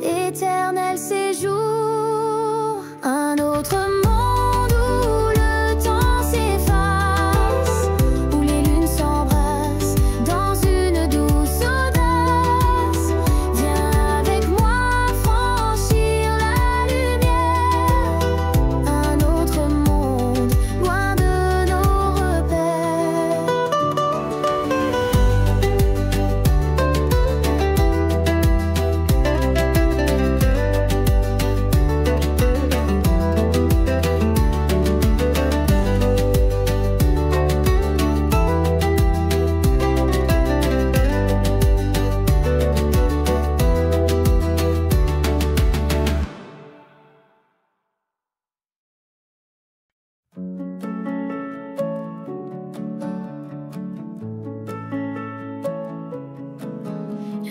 éternel séjour, un autre monde où le temps s'efface, où les lunes s'embrassent dans une douce audace. Viens avec moi franchir la lumière, un autre monde loin de nos repères.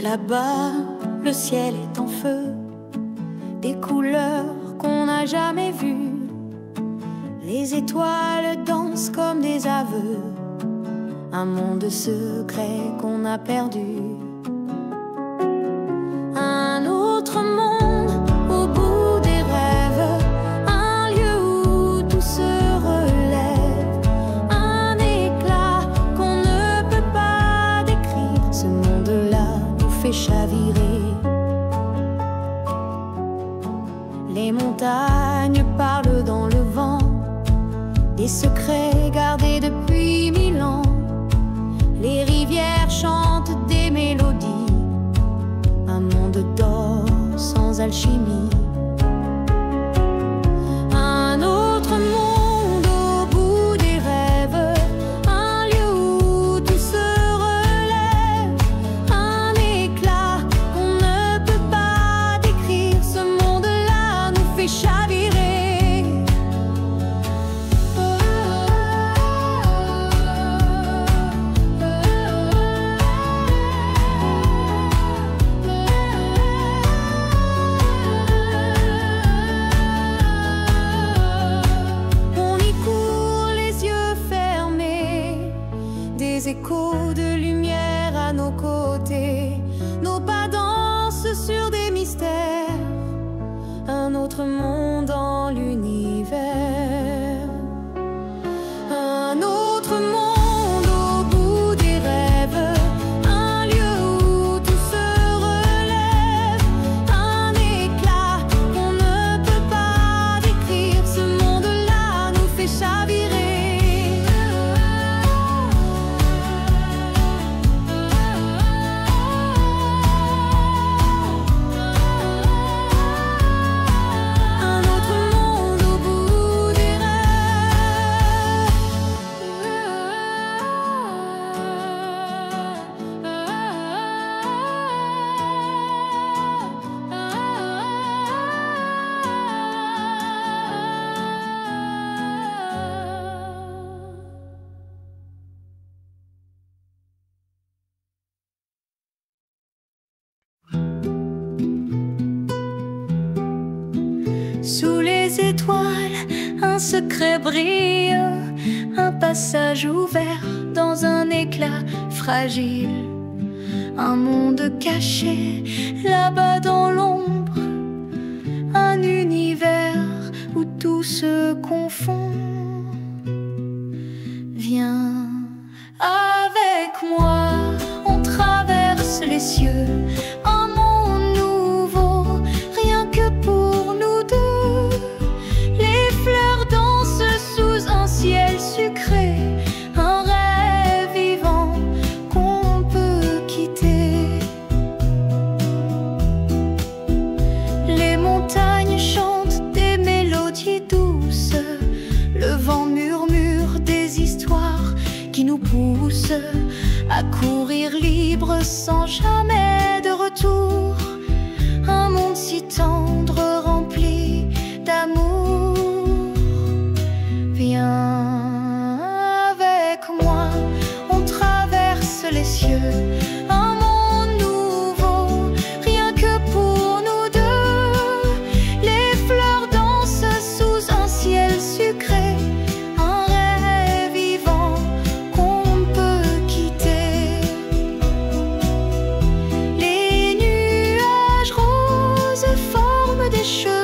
Là-bas, le ciel est en feu, des couleurs qu'on n'a jamais vues. Les étoiles dansent comme des aveux, un monde secret qu'on a perdu. Un autre monde au bout des rêves, un lieu où tout se relève, un éclat qu'on ne peut pas décrire. Ce monde-là nous fait chavirer. Les montagnes parlent dans le vent, des secrets gardés depuis 1000 ans. Les rivières chantent des mélodies, un monde d'or sans alchimie. Un autre monde au bout des rêves, un lieu où tout se relève, un éclat qu'on ne peut pas décrire. Ce monde-là nous fait chavirer. Des échos de lumière à nos côtés, nos pas dansent sur des mystères, un autre monde dans l'univers. Un autre monde au bout des rêves, un lieu où tout se relève, un éclat qu'on ne peut pas décrire. Ce monde-là nous fait chavirer. Sous les étoiles, un secret brille, un passage ouvert dans un éclat fragile. Un monde caché là-bas dans l'ombre, un univers où tout se confond. Viens avec moi, on traverse les cieux, un monde nouveau, rien que pour nous deux. Les fleurs dansent sous un ciel sucré, un rêve vivant qu'on peut quitter. Les montagnes chantent des mélodies douces, le vent murmure des histoires qui nous poussent à courir libre sans jamais de retour. Un monde si tendre, rempli d'amour. Viens avec moi, on traverse les cieux, un monde nouveau, rien que pour nous deux. Les fleurs dansent sous un ciel sucré, un rêve vivant qu'on peut quitter. Les nuages roses forment des cheveux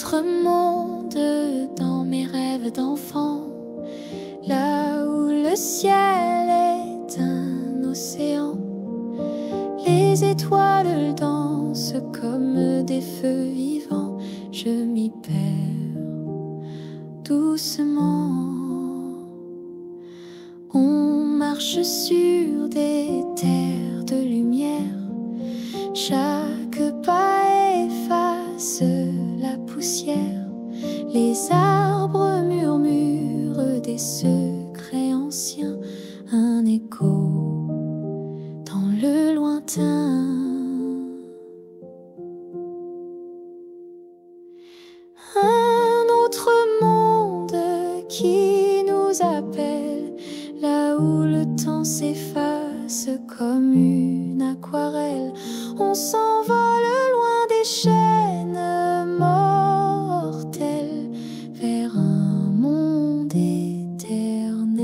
autre monde dans mes rêves d'enfant, là où le ciel est un océan. Les étoiles dansent comme des feux vivants, je m'y perds doucement. On marche sur des terres de lumière, chaque pas efface la poussière. Les arbres murmurent des secrets anciens, un écho dans le lointain. Un autre monde qui nous appelle, là où le temps s'efface comme une aquarelle. On s'envole loin des chaînes mortelles vers un monde éternel.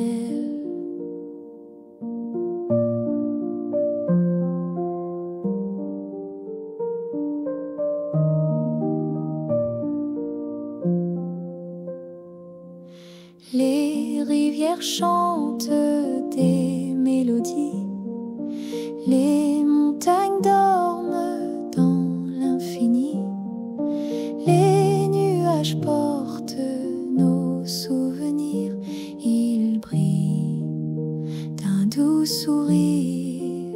Les rivières chantent des mélodies, les montagnes dorment dans l'infini, les nuages portent nos souvenirs, ils brillent d'un doux sourire.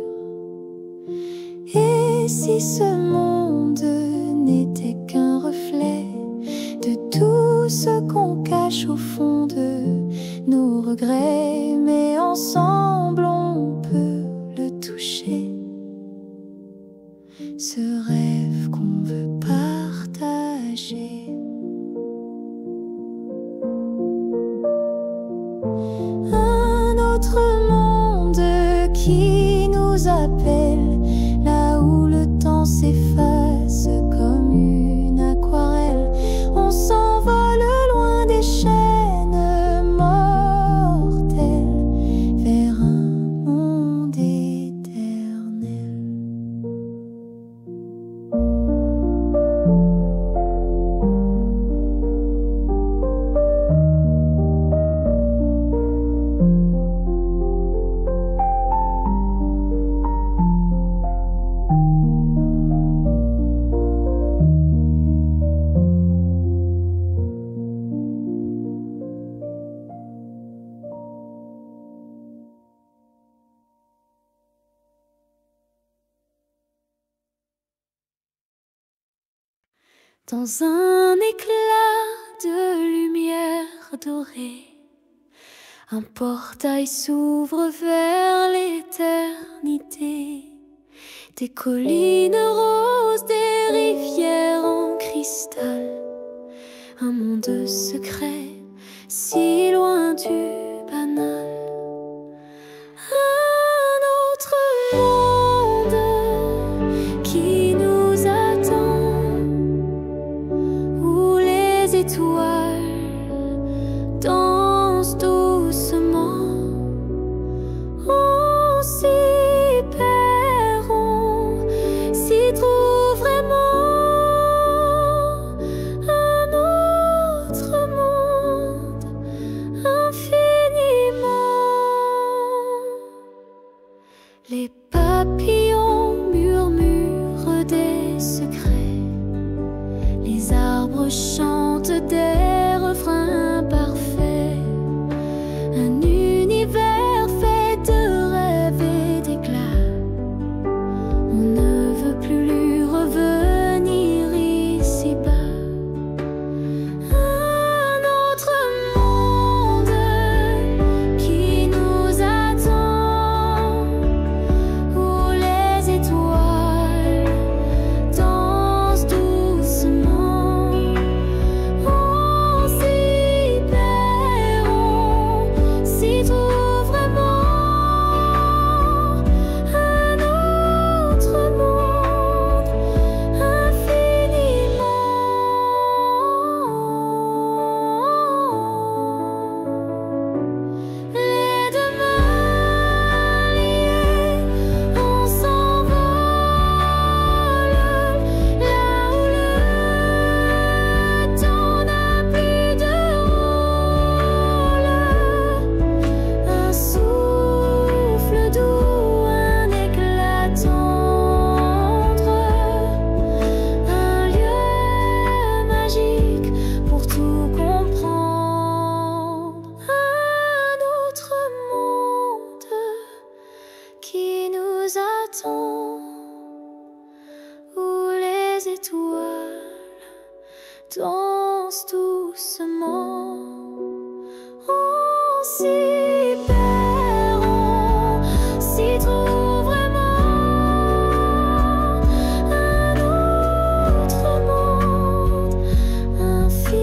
Et si ce monde n'était qu'un reflet de tout ce qu'on cache au fond de nos regrets, mais ensemble on peut le toucher, ce rêve qu'on veut partager. Un autre monde qui nous appelle, là où le temps s'efface comme une aquarelle. On s'envole loin des chaînes mortelles vers un monde éternel. Dans un éclat de lumière dorée, un portail s'ouvre vers l'éternité. Des collines roses, des rivières en cristal, un monde secret si loin du banal. Un autre monde qui nous attend, où les étoiles dansent doucement. On s'y perd, on s'y trouve vraiment. Un autre monde infiniment. Les papillons murmurent des secrets, les arbres chantent des refrains parfaits. Un univers fait de rêves et d'éclats. On ne veut plus lui revenir ici-bas. Un autre monde qui nous attend, danse doucement. On s'y perd, on s'y trouve vraiment. Un autre monde, infiniment.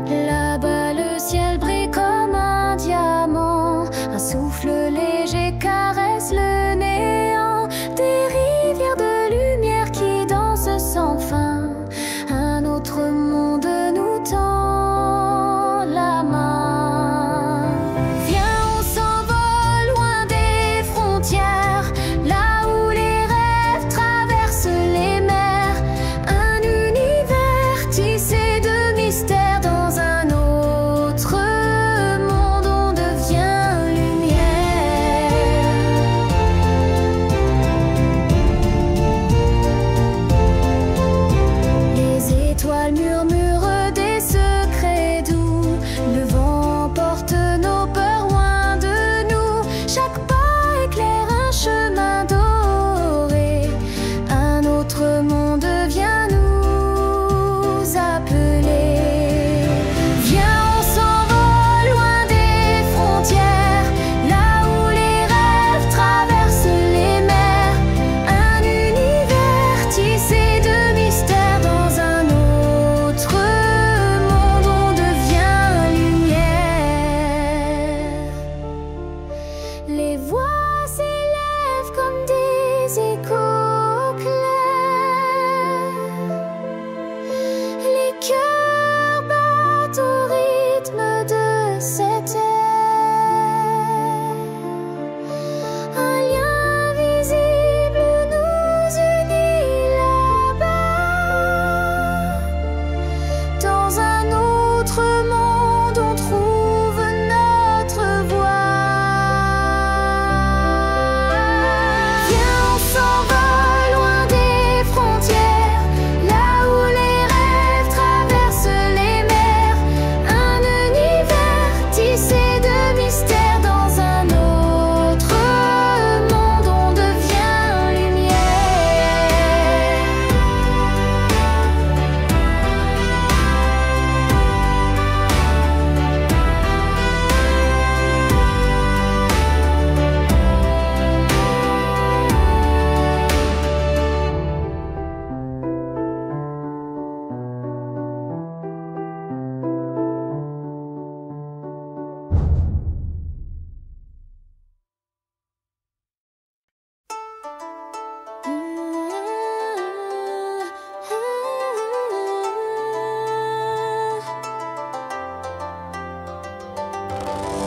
Là-bas, le ciel brille comme un diamant. Un souffle léger caresse le néant. Des rivières de lumière qui dansent sans fin. Un autre monde nous tend la main. Viens, on s'envole loin des frontières, là où les rêves traversent les mers. Un univers tissé de mystères. Dans un autre monde, on devient lumière. Les étoiles murmurent des secrets doux. Le vent porte nos peurs loin de nous. Chaque pas éclaire un chemin doré. Un autre monde vient nous appeler. Viens, on s'envole loin des frontières, là où les rêves traversent les mers. Un univers tissé de mystères. Dans un autre monde, on devient lumière. Les voix s'élèvent comme des échos clairs. Les cœurs battent au rythme de cette ère. Un lien visible nous unit là-bas. Dans un autre monde, on trouve notre voix. Viens, on s'envole loin des frontières, là où les rêves traversent les mers. Un univers tissé de mystères. Dans un autre monde, on devient lumière.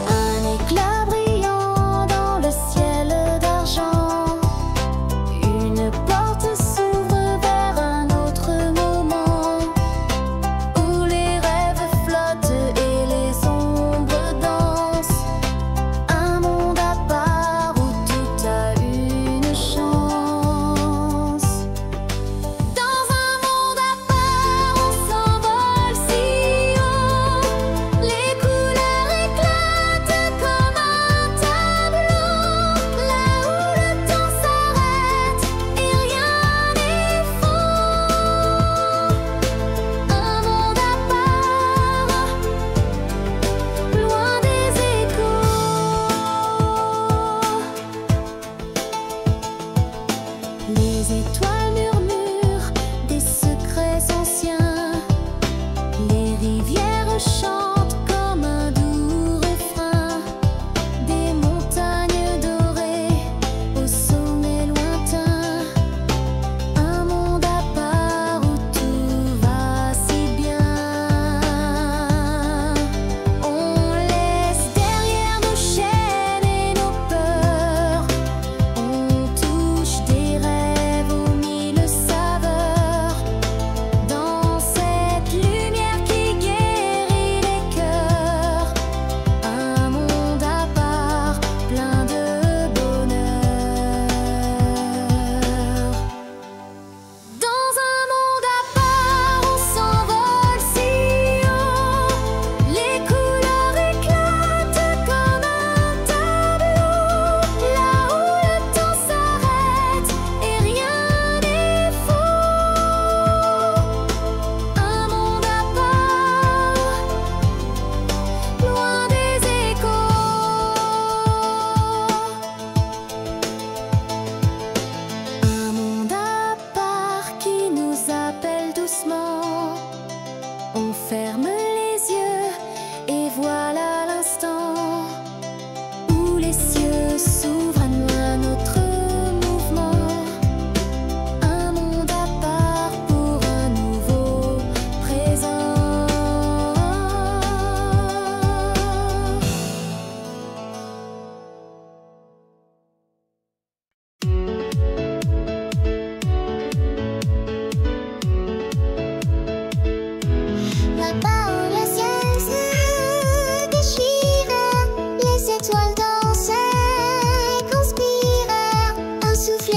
Un éclat brillant dans le ciel d'argent. Une porte s'ouvre vers un autre moment, où les rêves flottent et les ombres dansent. Un monde à part où tout a une chance. Dans un monde à part, on s'envole si haut. Les couleurs éclatent comme un tableau, là où le temps s'arrête et rien n'est faux. Un monde à part, loin des échos. Les étoiles murmurent des secrets anciens. Les rivières chantent comme un doux refrain. Des montagnes dorées au sommet lointain. Un monde à part où tout va si bien. On laisse derrière nos chaînes et nos peurs. On touche des rêves au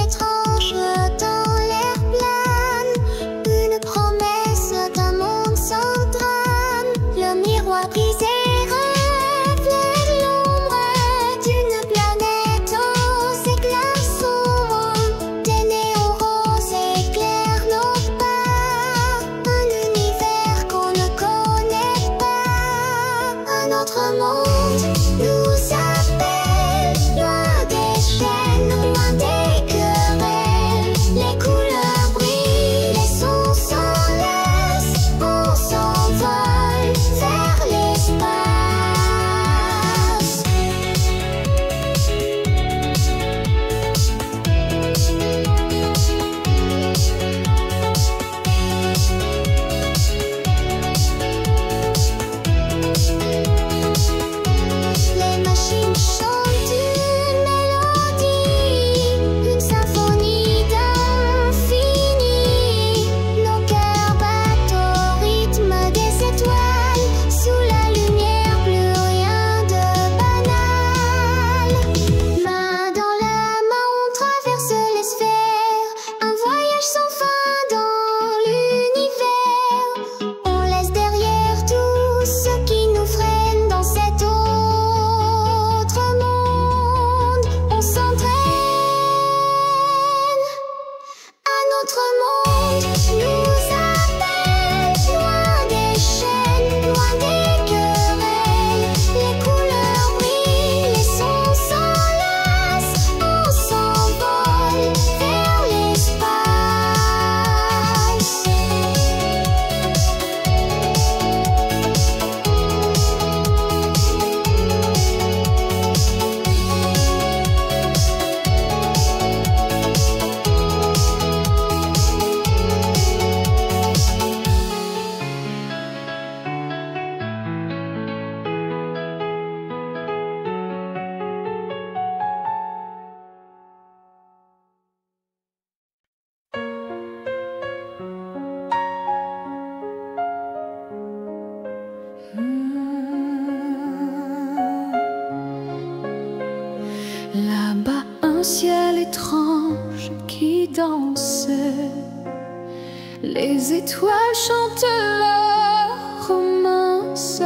étrange dans l'air plane, une promesse d'un monde sans drame. Le miroir brisé reflète l'ombre d'une planète aux éclats sombres. Des néons roses éclairent nos pas, un univers qu'on ne connaît pas. Un autre monde nous appelle, loin des chaînes, loin des querelles. Les couleurs brillent, les sons s'enlacent, on s'envole vers l'espace. Les machines chantent une mélodie, une symphonie d'infini. Nos cœurs battent au rythme des étoiles. Sous la lumière, plus rien de banal. Main dans la main, on traverse les sphères. Un voyage sans fin dans l'univers. On laisse derrière tout ce qui nous freine dans cet autre monde. On s'entraîne. Un autre monde nous appelle, loin des chaînes, loin des querelles. Les couleurs brillent, les sons s'enlacent, on s'envole vers l'espace. Là-bas, un ciel étrange qui danse. Les étoiles chantent leur romance.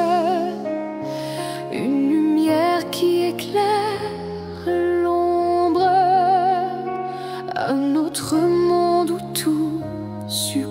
Une lumière qui éclaire l'ombre. Un autre monde où tout sur